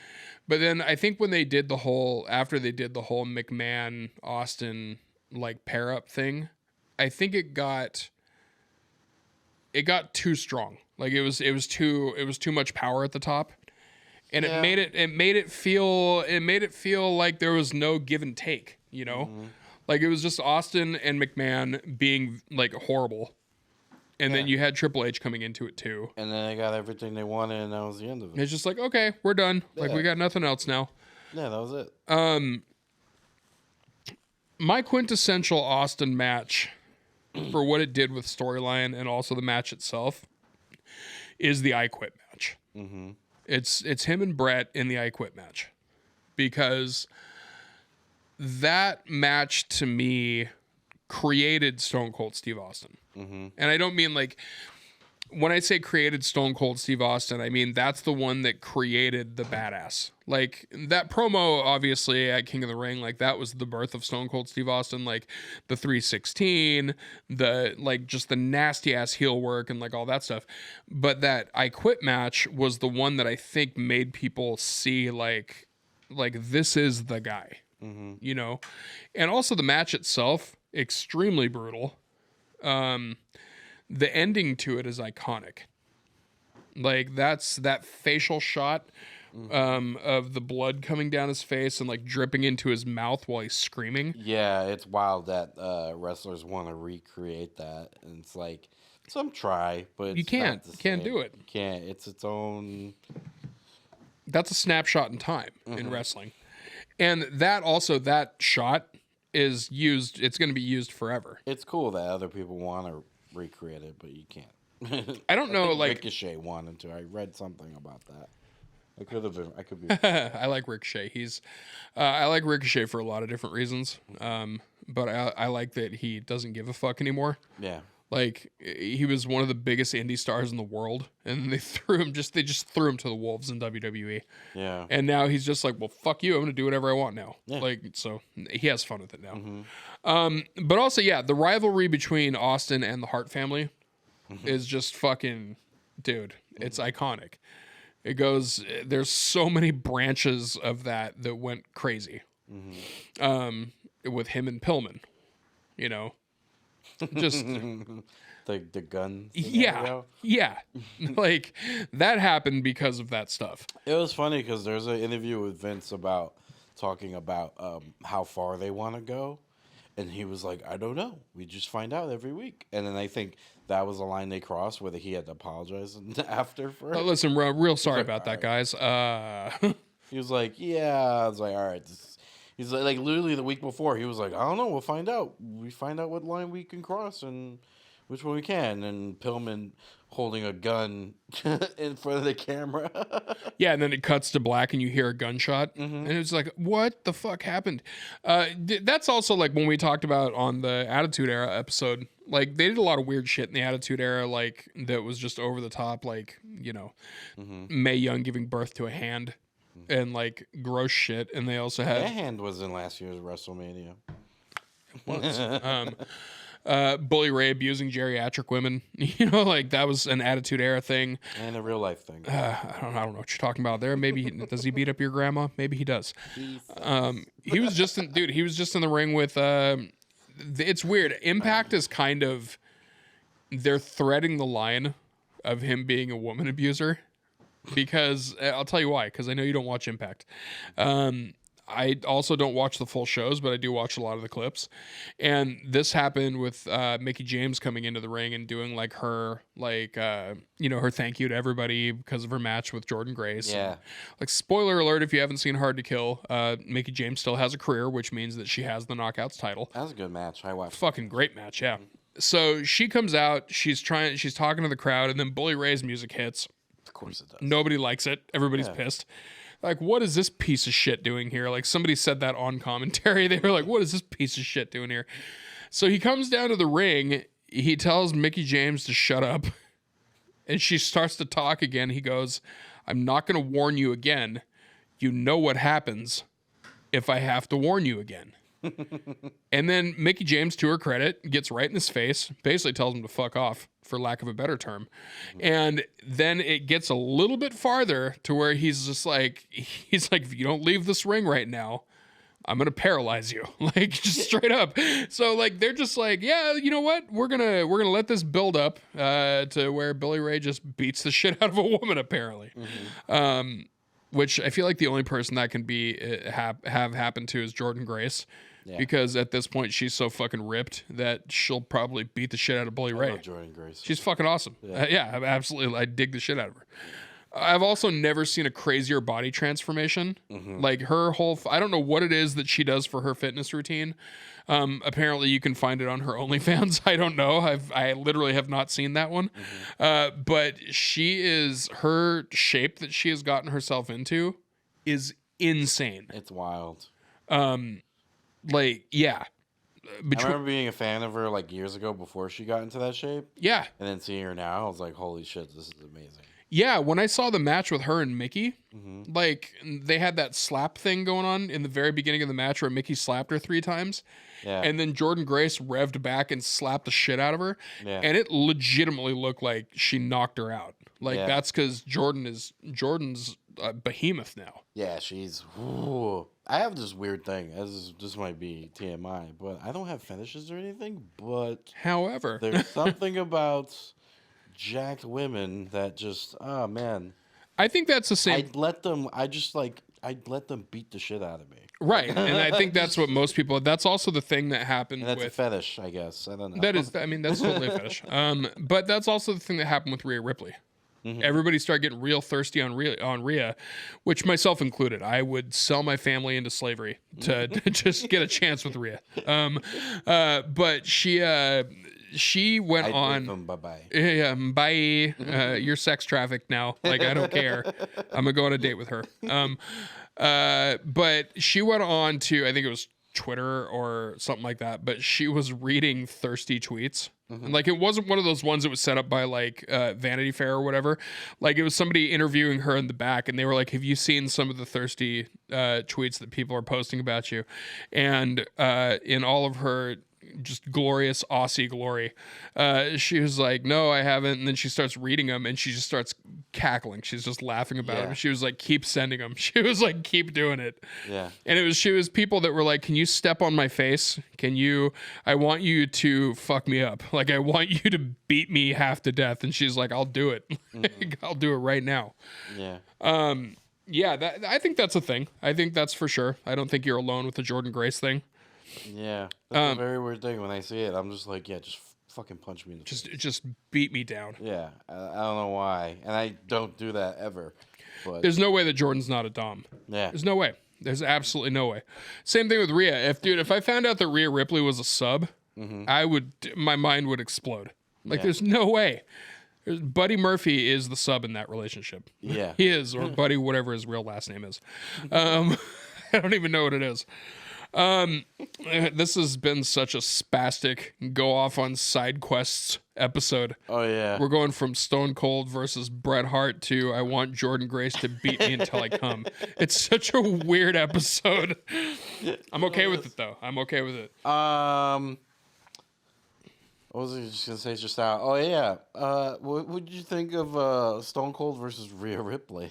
But then I think when after they did the whole McMahon Austin like pair up thing, I think it got too strong. Like it was too much power at the top. And Yeah. it made it feel like there was no give and take, you know? Like it was just Austin and McMahon being like horrible. And then you had Triple H coming into it too. And then they got everything they wanted, and that was the end of it. It's just like, okay, we're done. Like we got nothing else now. Yeah, that was it. My quintessential Austin match for what it did with storyline and also the match itself is the I Quit match. It's him and Brett in the I Quit match. Because that match to me created Stone Cold Steve Austin. And I don't mean like, when I say created Stone Cold Steve Austin, I mean that's the one that created the badass. Like that promo, obviously at King of the Ring, like that was the birth of Stone Cold Steve Austin. Like the 316, the like just the nasty ass heel work and like all that stuff. But that I Quit match was the one that I think made people see like this is the guy, you know. And also the match itself, extremely brutal. The ending to it is iconic. Like that facial shot of the blood coming down his face and like dripping into his mouth while he's screaming. Yeah, it's wild that wrestlers want to recreate that, and it's like some try, but You it's can't. not the You can't same. do it. You can't. It's its own. That's a snapshot in time in wrestling. And that shot is used, it's going to be used forever. It's cool that other people want to recreate it, but you can't. I don't know, like Ricochet wanted to. I read something about that. I could have been. I could be. I like Ricochet. I like Ricochet for a lot of different reasons. But I like that he doesn't give a fuck anymore. Yeah. Like he was one of the biggest indie stars in the world, and they just threw him to the wolves in WWE. Yeah. And now he's just like, well, fuck you. I'm gonna do whatever I want now. Yeah. Like, so he has fun with it now. But also, yeah, the rivalry between Austin and the Hart family is just fucking, dude. It's iconic. It goes. There's so many branches of that went crazy. With him and Pillman, you know, just the gun. yeah, like that happened because of that stuff. It was funny because there's an interview with Vince talking about how far they want to go, and he was like, "I don't know. We just find out every week." And then I think that was a line they crossed, whether he had to apologize after for it. Listen, real sorry like, about that, "All guys. He was like, "Yeah." I was like, "All right." He's like literally the week before, he was like, "I don't know. We'll find out. We find out what line we can cross and which one we can." And Pillman holding a gun in front of the camera. Yeah, and then it cuts to black and you hear a gunshot. And it's like, what the fuck happened? That's also like when we talked about on the Attitude Era episode, like they did a lot of weird shit in the Attitude Era, like that was just over the top, like, you know, Mae Young giving birth to a hand and like gross shit. And they also had That hand was in last year's WrestleMania. Bully Ray abusing geriatric women. You know, like that was an Attitude Era thing. And a real life thing. I don't know what you're talking about there. Maybe does he beat up your grandma? Maybe he does. He was just in the ring with it's weird. Impact is kind of, they're threading the line of him being a woman abuser, because I'll tell you why, because I know you don't watch Impact. I also don't watch the full shows, but I do watch a lot of the clips. And this happened with Mickie James coming into the ring and doing like her, like, her thank you to everybody because of her match with Jordan Grace. Yeah. And, like, spoiler alert, if you haven't seen Hard to Kill, Mickie James still has a career, which means that she has the Knockouts title. That was a good match. I watched. Fucking great match, yeah. So she comes out, she's talking to the crowd, and then Bully Ray's music hits. Of course it does. Nobody likes it. Everybody's pissed. Like, what is this piece of shit doing here? Like, somebody said that on commentary. They were like, what is this piece of shit doing here? So he comes down to the ring. He tells Mickie James to shut up. And she starts to talk again. He goes, I'm not going to warn you again. You know what happens if I have to warn you again. And then Mickie James, to her credit, gets right in his face, basically tells him to fuck off, for lack of a better term. And then it gets a little bit farther to where he's like, if you don't leave this ring right now, I'm gonna paralyze you. Like, just straight up. So like they're just like, yeah, you know what? We're gonna let this build up to where Bully Ray just beats the shit out of a woman, apparently. Which I feel like the only person that can have happened to is Jordan Grace. Yeah. Because at this point she's so fucking ripped that she'll probably beat the shit out of Bully Ray. I love Jordan Grace. She's fucking awesome. Yeah, absolutely. I dig the shit out of her. I've also never seen a crazier body transformation. Like her whole, I don't know what it is that she does for her fitness routine. Apparently you can find it on her OnlyFans. I don't know. I literally have not seen that one. But her shape that she has gotten herself into is insane. It's wild. Like, yeah. I remember being a fan of her like years ago before she got into that shape. Yeah. And then seeing her now, I was like, holy shit, this is amazing. Yeah, when I saw the match with her and Mickie, like, they had that slap thing going on in the very beginning of the match where Mickie slapped her 3 times. Yeah. And then Jordan Grace revved back and slapped the shit out of her. Yeah. And it legitimately looked like she knocked her out. Like, that's because Jordan's a behemoth now. Yeah, she's... Ooh. I have this weird thing. This might be TMI, but I don't have fetishes or anything, but... However... There's something about jacked women that just... Oh, man. I think that's the same... I'd let them beat the shit out of me. Right, and I think that's what most people... That's also the thing that happened and that's a fetish, I guess. I don't know. That's totally a fetish. But that's also the thing that happened with Rhea Ripley. Everybody started getting real thirsty on Rhea, which myself included. I would sell my family into slavery to just get a chance with Rhea. But she she went I'd on. wave them bye-bye. Yeah, bye. You're sex trafficked now. Like, I don't care. I'm gonna go on a date with her. But she went on to, I think it was Twitter or something like that. But she was reading thirsty tweets. And like, it wasn't one of those ones that was set up by like Vanity Fair or whatever. Like, it was somebody interviewing her in the back, and they were like, "Have you seen some of the thirsty tweets that people are posting about you?" And in all of her just glorious Aussie glory, she was like, "No, I haven't." And then she starts reading them, and she just starts cackling. She's just laughing about them. She was like, "Keep sending them." She was like, "Keep doing it." Yeah. And she was people that were like, "Can you step on my face? I want you to fuck me up. Like, I want you to beat me half to death." And she's like, "I'll do it. I'll do it right now." Yeah. Yeah, I think that's a thing. I think that's for sure. I don't think you're alone with the Jordan Grace thing. Yeah. That's a very weird thing. When I see it, I'm just like, yeah, just fucking punch me in the face. Just beat me down. Yeah. I don't know why. And I don't do that ever. But There's no way that Jordan's not a dom. yeah. There's no way. There's absolutely no way. Same thing with Rhea. If I found out that Rhea Ripley was a sub, my mind would explode. Like, there's no way. Buddy Murphy is the sub in that relationship. Yeah. He is, or Buddy, whatever his real last name is. I don't even know what it is. This has been such a spastic go off on side quests episode. Oh, yeah. We're going from Stone Cold versus Bret Hart to I want Jordan Grace to beat me until I come. It's such a weird episode. I'm okay with it, though. I'm okay with it. What was I just going to say just now? Oh, yeah. What did you think of Stone Cold versus Rhea Ripley?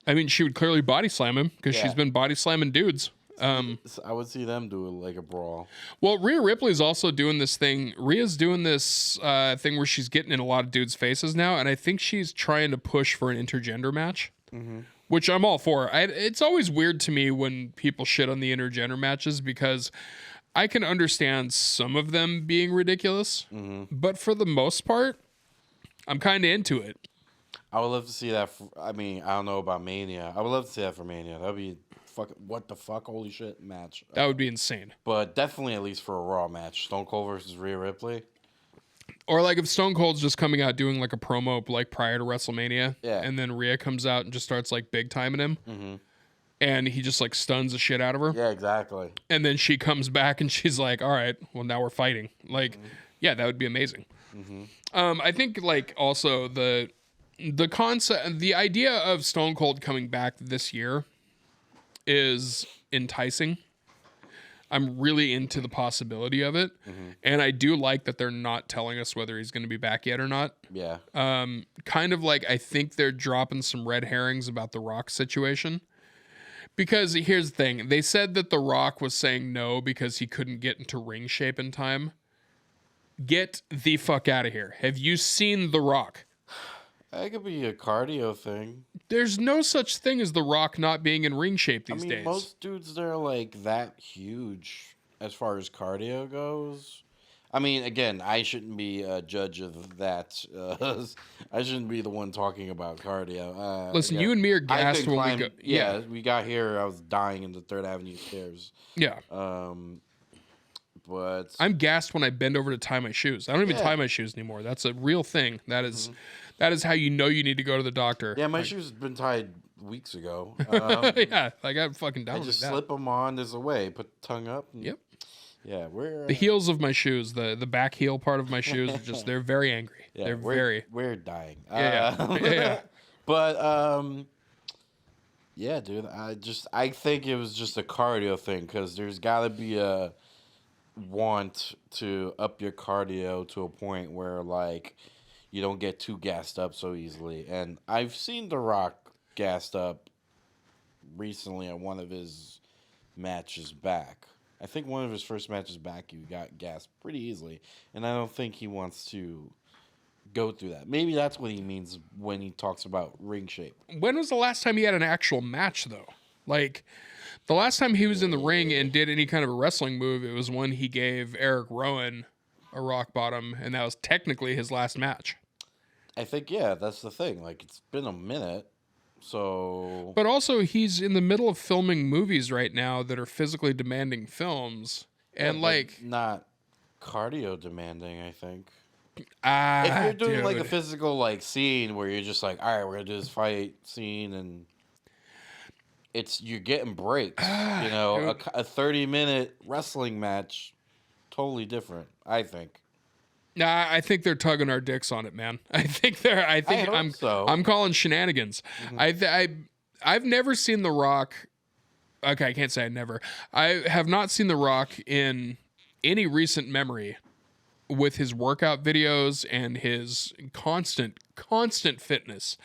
I mean, she would clearly body slam him because she's been body slamming dudes. I would see them do like a brawl. Well, Rhea Ripley's also doing this thing. Rhea's doing this thing where she's getting in a lot of dudes' faces now, and I think she's trying to push for an intergender match, which I'm all for. It's always weird to me when people shit on the intergender matches because I can understand some of them being ridiculous, but for the most part, I'm kind of into it. I would love to see that. I don't know about Mania. I would love to see that for Mania. That'd be what the fuck, holy shit match. That would be insane. But definitely at least for a Raw match. Stone Cold versus Rhea Ripley. Or like if Stone Cold's just coming out doing like a promo like prior to WrestleMania, and then Rhea comes out and just starts like big timing him, and he just like stuns the shit out of her. Yeah, exactly. And then she comes back and she's like, "All right, well now we're fighting." Like, yeah, that would be amazing. I think like also the concept, the idea of Stone Cold coming back this year is enticing. I'm really into the possibility of it. And I do like that they're not telling us whether he's going to be back yet or not. Yeah. Kind of like I think they're dropping some red herrings about the Rock situation. Because here's the thing. They said that the Rock was saying no because he couldn't get into ring shape in time. Get the fuck out of here. Have you seen the Rock? That could be a cardio thing. There's no such thing as the Rock not being in ring shape these days. Most dudes, they're like that huge as far as cardio goes. I mean, again, I shouldn't be a judge of that. I shouldn't be the one talking about cardio. Listen, you and me are gassed when we go. Yeah, we got here. I was dying in the 3rd Avenue stairs. Yeah. But I'm gassed when I bend over to tie my shoes. I don't even tie my shoes anymore. That's a real thing. That is how you know you need to go to the doctor. Yeah, my shoes have been tied weeks ago. Yeah, I got fucking down I with just that. slip them on. There's a way. Put the tongue up. Yep. Yeah, we're The heels of my shoes, the back heel part of my shoes, are just they're very angry. yeah, they're we're dying. yeah. But yeah, dude. I think it was just a cardio thing because there's got to be a want to up your cardio to a point where like you don't get too gassed up so easily. And I've seen The Rock gassed up recently at one of his matches back. I think one of his first matches back, he got gassed pretty easily. And I don't think he wants to go through that. Maybe that's what he means when he talks about ring shape. When was the last time he had an actual match though? Like the last time he was in the ring and did any kind of a wrestling move, it was when he gave Eric Rowan a rock bottom, and that was technically his last match. I think, yeah, that's the thing. Like, it's been a minute, so... But also, he's in the middle of filming movies right now that are physically demanding films, and Yeah, like... not cardio demanding, I think. Ah, If you're doing like a dude. physical like scene where you're just like, all right, we're gonna do this fight scene, and you're getting breaks. You know, Dude. a 30-minute wrestling match, totally different. I think. Nah, I think they're tugging our dicks on it, man. I think hope I'm so. I'm calling shenanigans. I've never seen The Rock. Okay, I can't say I never. I have not seen The Rock in any recent memory with his workout videos and his constant fitness.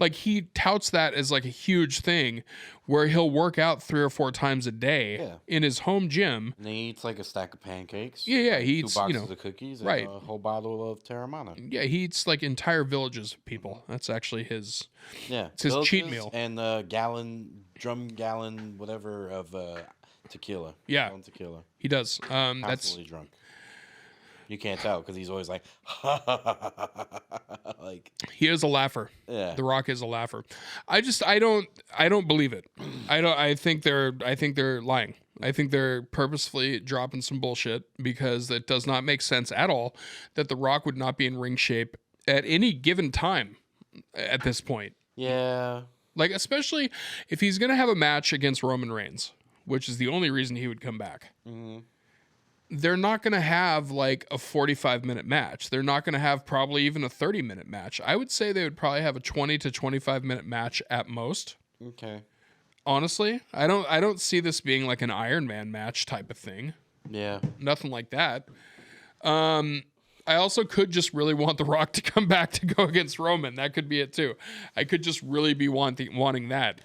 Like he touts that as like a huge thing where he'll work out 3 or 4 times a day Yeah. in his home gym. And he eats like a stack of pancakes. Yeah, like he 2 eats, boxes of cookies, and right. a whole bottle of Terramana. Yeah, he eats like entire villages of people. That's actually his Yeah, it's his cheat villages meal. and drum gallon, whatever of tequila. Yeah. Gallon tequila. He does. That's Constantly drunk. You can't tell because he's always like, like, he is a laugher. yeah. The Rock is a laugher. I don't believe it. I think they're lying. I think they're purposefully dropping some bullshit because it does not make sense at all that The Rock would not be in ring shape at any given time at this point. Yeah. Like, especially if he's going to have a match against Roman Reigns, which is the only reason he would come back. They're not going to have like a 45-minute match. They're not going to have probably even a 30-minute match. I would say they would probably have a 20 to 25-minute match at most. Okay. Honestly, I don't see this being like an Iron Man match type of thing. Yeah. Nothing like that. I also could just really want The Rock to come back to go against Roman. That could be it too. I could just really be wanting that.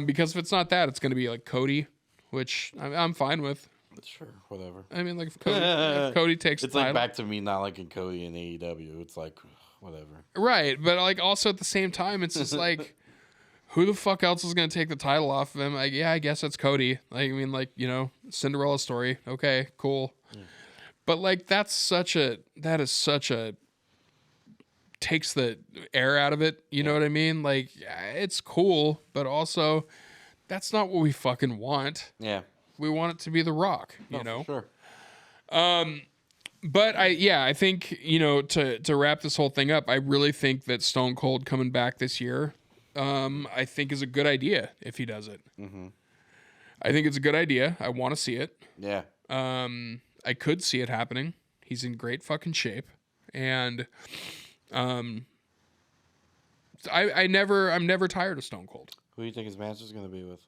Because if it's not that, it's going to be like Cody, which I'm fine with. Sure. Whatever. I mean, like if Cody takes It's the like title. back to me not liking Cody in AEW. It's like, whatever. Right, but like also at the same time, it's just like, who the fuck else is gonna take the title off of him? Like, yeah, I guess it's Cody. Like, I mean, like, you know, Cinderella story. Okay, cool. But like, that is such a takes the air out of it. You know what I mean? Like, yeah, it's cool, but also, that's not what we fucking want. Yeah. We want it to be The Rock. You No, know. for sure. But I think, you know, to wrap this whole thing up, I really think that Stone Cold coming back this year, I think is a good idea if he does it. I think it's a good idea. I want to see it. Yeah. I could see it happening. He's in great fucking shape, and I'm never tired of Stone Cold. Who do you think his match is going to be with?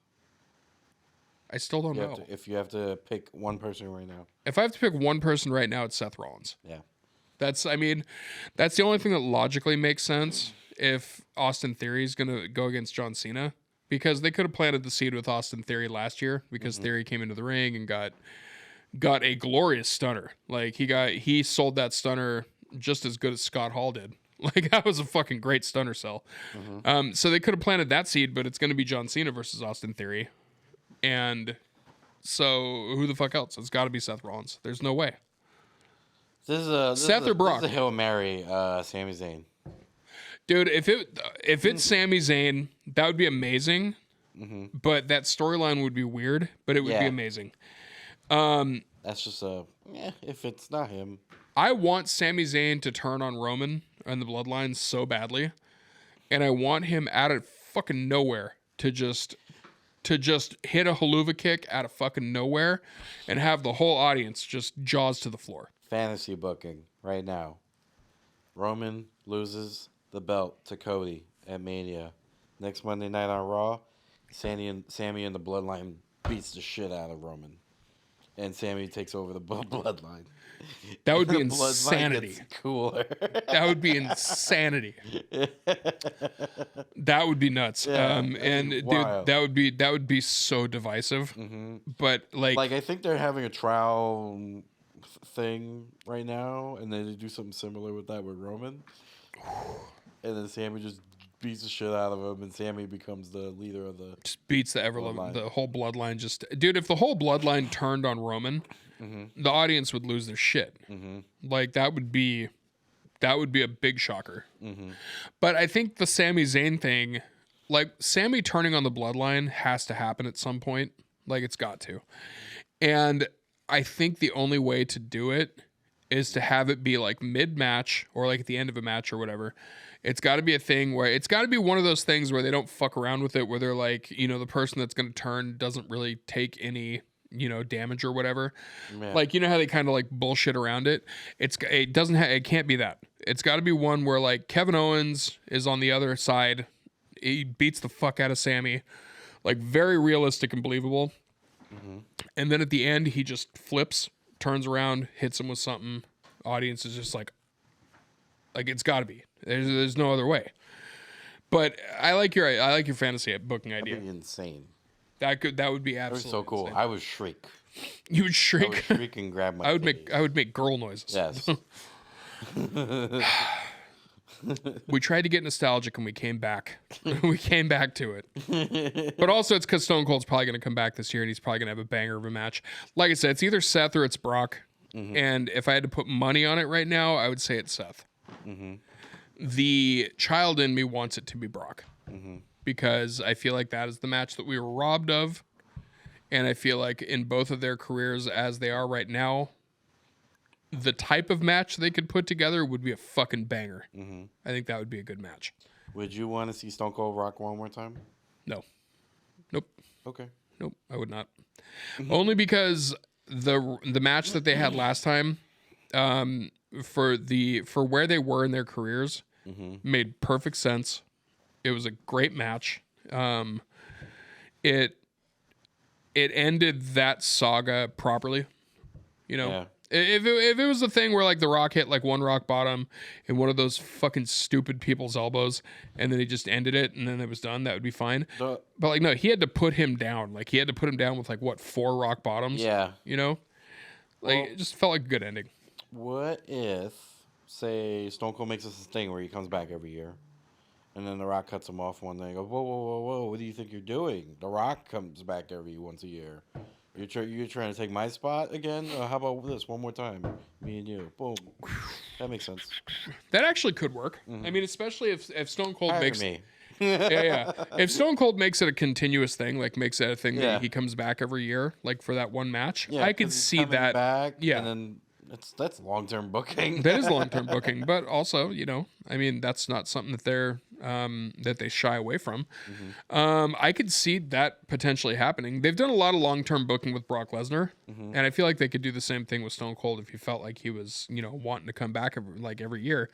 I still don't know. If you have to pick one person right now. If I have to pick one person right now, it's Seth Rollins. Yeah. That's the only thing that logically makes sense if Austin Theory is going to go against John Cena, because they could have planted the seed with Austin Theory last year because Theory came into the ring and got a glorious stunner. Like he sold that stunner just as good as Scott Hall did. Like that was a fucking great stunner sell. So they could have planted that seed, but it's going to be John Cena versus Austin Theory. And so who the fuck else? It's got to be Seth Rollins. There's no way. Seth or Brock? This is a Hail Mary, Sami Zayn. Dude, if it's Sami Zayn, that would be amazing. But that storyline would be weird, but it would be amazing. That's just if it's not him. I want Sami Zayn to turn on Roman and the Bloodline so badly. And I want him out of fucking nowhere to just hit a haluva kick out of fucking nowhere and have the whole audience just jaws to the floor. Fantasy booking right now. Roman loses the belt to Cody at Mania. Next Monday night on Raw, Sammy and the Bloodline beats the shit out of Roman. And Sammy takes over the Bloodline. That would be The Bloodline insanity. gets cooler. That would be insanity. That would be nuts. And dude, wild. that would be so divisive. But like I think they're having a trial thing right now, and then they do something similar with that with Roman. And then Sammy just beats the shit out of him, and Sammy becomes the leader of the. just beats the Bloodline. the whole bloodline. Just dude, if the whole bloodline turned on Roman, the audience would lose their shit. Like that would be a big shocker. But I think the Sami Zayn thing, like Sammy turning on the bloodline, has to happen at some point. Like it's got to. And I think the only way to do it is to have it be like mid-match or like at the end of a match or whatever. It's got to be a thing where it's got to be one of those things where they don't fuck around with it, where they're like, you know, the person that's going to turn doesn't really take any, you know, damage or whatever. Yeah. Like, you know how they kind of like bullshit around it. It can't be that. It's got to be one where like Kevin Owens is on the other side. He beats the fuck out of Sammy, like very realistic and believable. And then at the end, he just flips, turns around, hits him with something. Audience is just like it's got to be. There's no other way. But I like your fantasy booking idea. That'd be insane. That would be That'd be absolutely so cool. insane. I would shriek. You would I would shriek. shriek and grab my. I would make girl noises. Yes. We tried to get nostalgic and we came back. We came back to it. But also it's because Stone Cold's probably going to come back this year and he's probably going to have a banger of a match. Like I said, it's either Seth or it's Brock. And if I had to put money on it right now, I would say it's Seth. The child in me wants it to be Brock. Because I feel like that is the match that we were robbed of. And I feel like in both of their careers as they are right now, the type of match they could put together would be a fucking banger. I think that would be a good match. Would you want to see Stone Cold rock one more time? No. Nope. Okay. Nope. I would not. Only because the match that they had last time, for where they were in their careers, made perfect sense. It was a great match. It ended that saga properly. You know. Yeah. If it was a thing where like The Rock hit like one rock bottom in one of those fucking stupid people's elbows and then he just ended it and then it was done, that would be fine. But like no, he had to put him down. Like he had to put him down with like what, 4 rock bottoms? Yeah. You know? Like it just felt like a good ending. What if, say, Stone Cold makes this thing where he comes back every year, and then The Rock cuts him off one day and goes, whoa, whoa, whoa, whoa, what do you think you're doing? The Rock comes back every once a year. You're trying to take my spot again? How about this one more time? Me and you. Boom. That makes sense. That actually could work. I mean, especially if Stone Cold Hire makes me. yeah. If Stone Cold makes it a continuous thing, like makes it a thing Yeah. that he comes back every year, like for that one match, Yeah, I could 'cause he's see coming that. back, Yeah. and then that's long-term booking. That is long-term booking, but also, you know, I mean, that's not something that they shy away from. I could see that potentially happening. They've done a lot of long-term booking with Brock Lesnar, and I feel like they could do the same thing with Stone Cold if he felt like he was, you know, wanting to come back every year.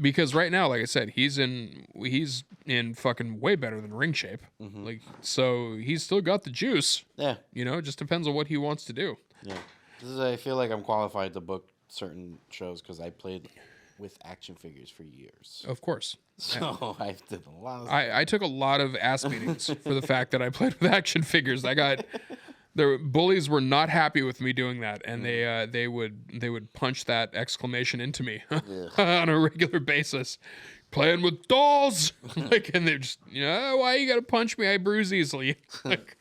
Because right now, like I said, he's in fucking way better than ring shape. Like, so he's still got the juice. Yeah. You know, it just depends on what he wants to do. Yeah. I feel like I'm qualified to book certain shows because I played with action figures for years. Of course. So I did a lot of I took a lot of ass beatings for the fact that I played with action figures. The bullies were not happy with me doing that, and they would punch that exclamation into me on a regular basis. Playing with dolls, like, and they're just, you know, why you gotta punch me? I bruise easily. Like,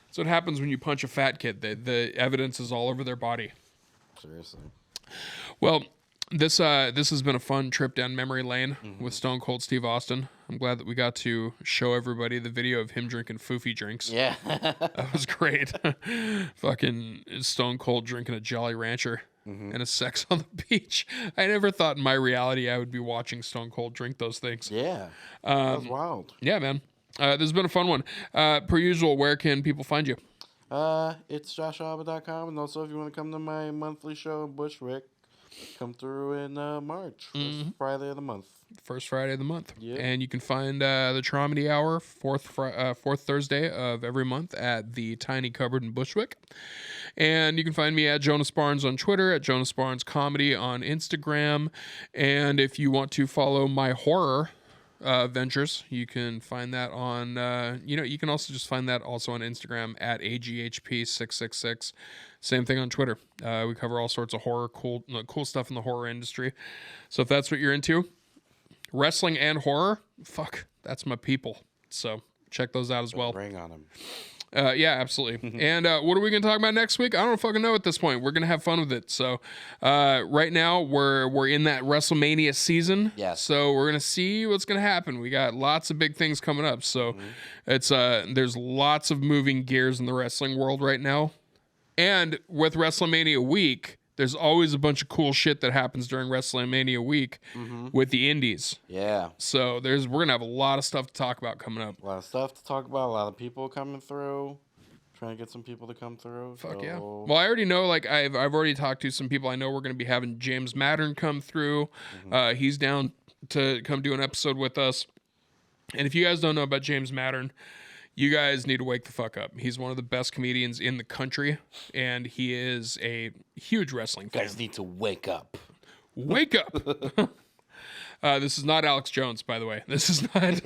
that's what happens when you punch a fat kid. The evidence is all over their body. Seriously. Well, this has been a fun trip down memory lane with Stone Cold Steve Austin. I'm glad that we got to show everybody the video of him drinking foofy drinks. Yeah. That was great. Fucking Stone Cold drinking a Jolly Rancher and a sex on the beach. I never thought in my reality I would be watching Stone Cold drink those things. Yeah. That was wild. Yeah, man. This has been a fun one. Per usual, where can people find you? It's joshalba.com, and also if you want to come to my monthly show in Bushwick, come through in March, first Friday of the month. First Friday of the month. Yep. And you can find the Traumedy Hour fourth Thursday of every month at the Tiny Cupboard in Bushwick. And you can find me at Jonas Barnes on Twitter, at Jonas Barnes Comedy on Instagram. And if you want to follow my horror ventures, you can find that on you can also just find that also on Instagram at AGHP666. Same thing on Twitter. We cover all sorts of horror, cool stuff in the horror industry. So if that's what you're into, wrestling and horror, that's my people. So check those out as well. Bring on them. Yeah, absolutely. And what are we going to talk about next week? I don't fucking know at this point. We're going to have fun with it. So right now we're in that WrestleMania season. Yes. So we're going to see what's going to happen. We got lots of big things coming up. So it's there's lots of moving gears in the wrestling world right now. And with WrestleMania week, There's always a bunch of cool shit that happens during WrestleMania week with the indies. Yeah. So we're gonna have a lot of stuff to talk about coming up. A lot of stuff to talk about. A lot of people coming through. Trying to get some people to come through. Fuck so. yeah. Well, I already know, like, I've already talked to some people. I know we're going to be having James Mattern come through. He's down to come do an episode with us. And if you guys don't know about James Mattern, you guys need to wake the fuck up. He's one of the best comedians in the country, and he is a huge wrestling fan. You guys need to wake up. Wake up! This is not Alex Jones, by the way. This is not.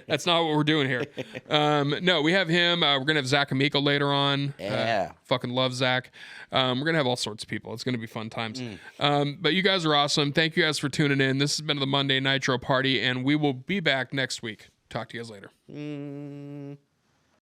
That's not what we're doing here. No, we have him. We're gonna have Zach Amico later on. Yeah. Fucking love Zach. We're gonna have all sorts of people. It's gonna be fun times. But you guys are awesome. Thank you guys for tuning in. This has been the Monday Nitro Party, and we will be back next week. Talk to you guys later.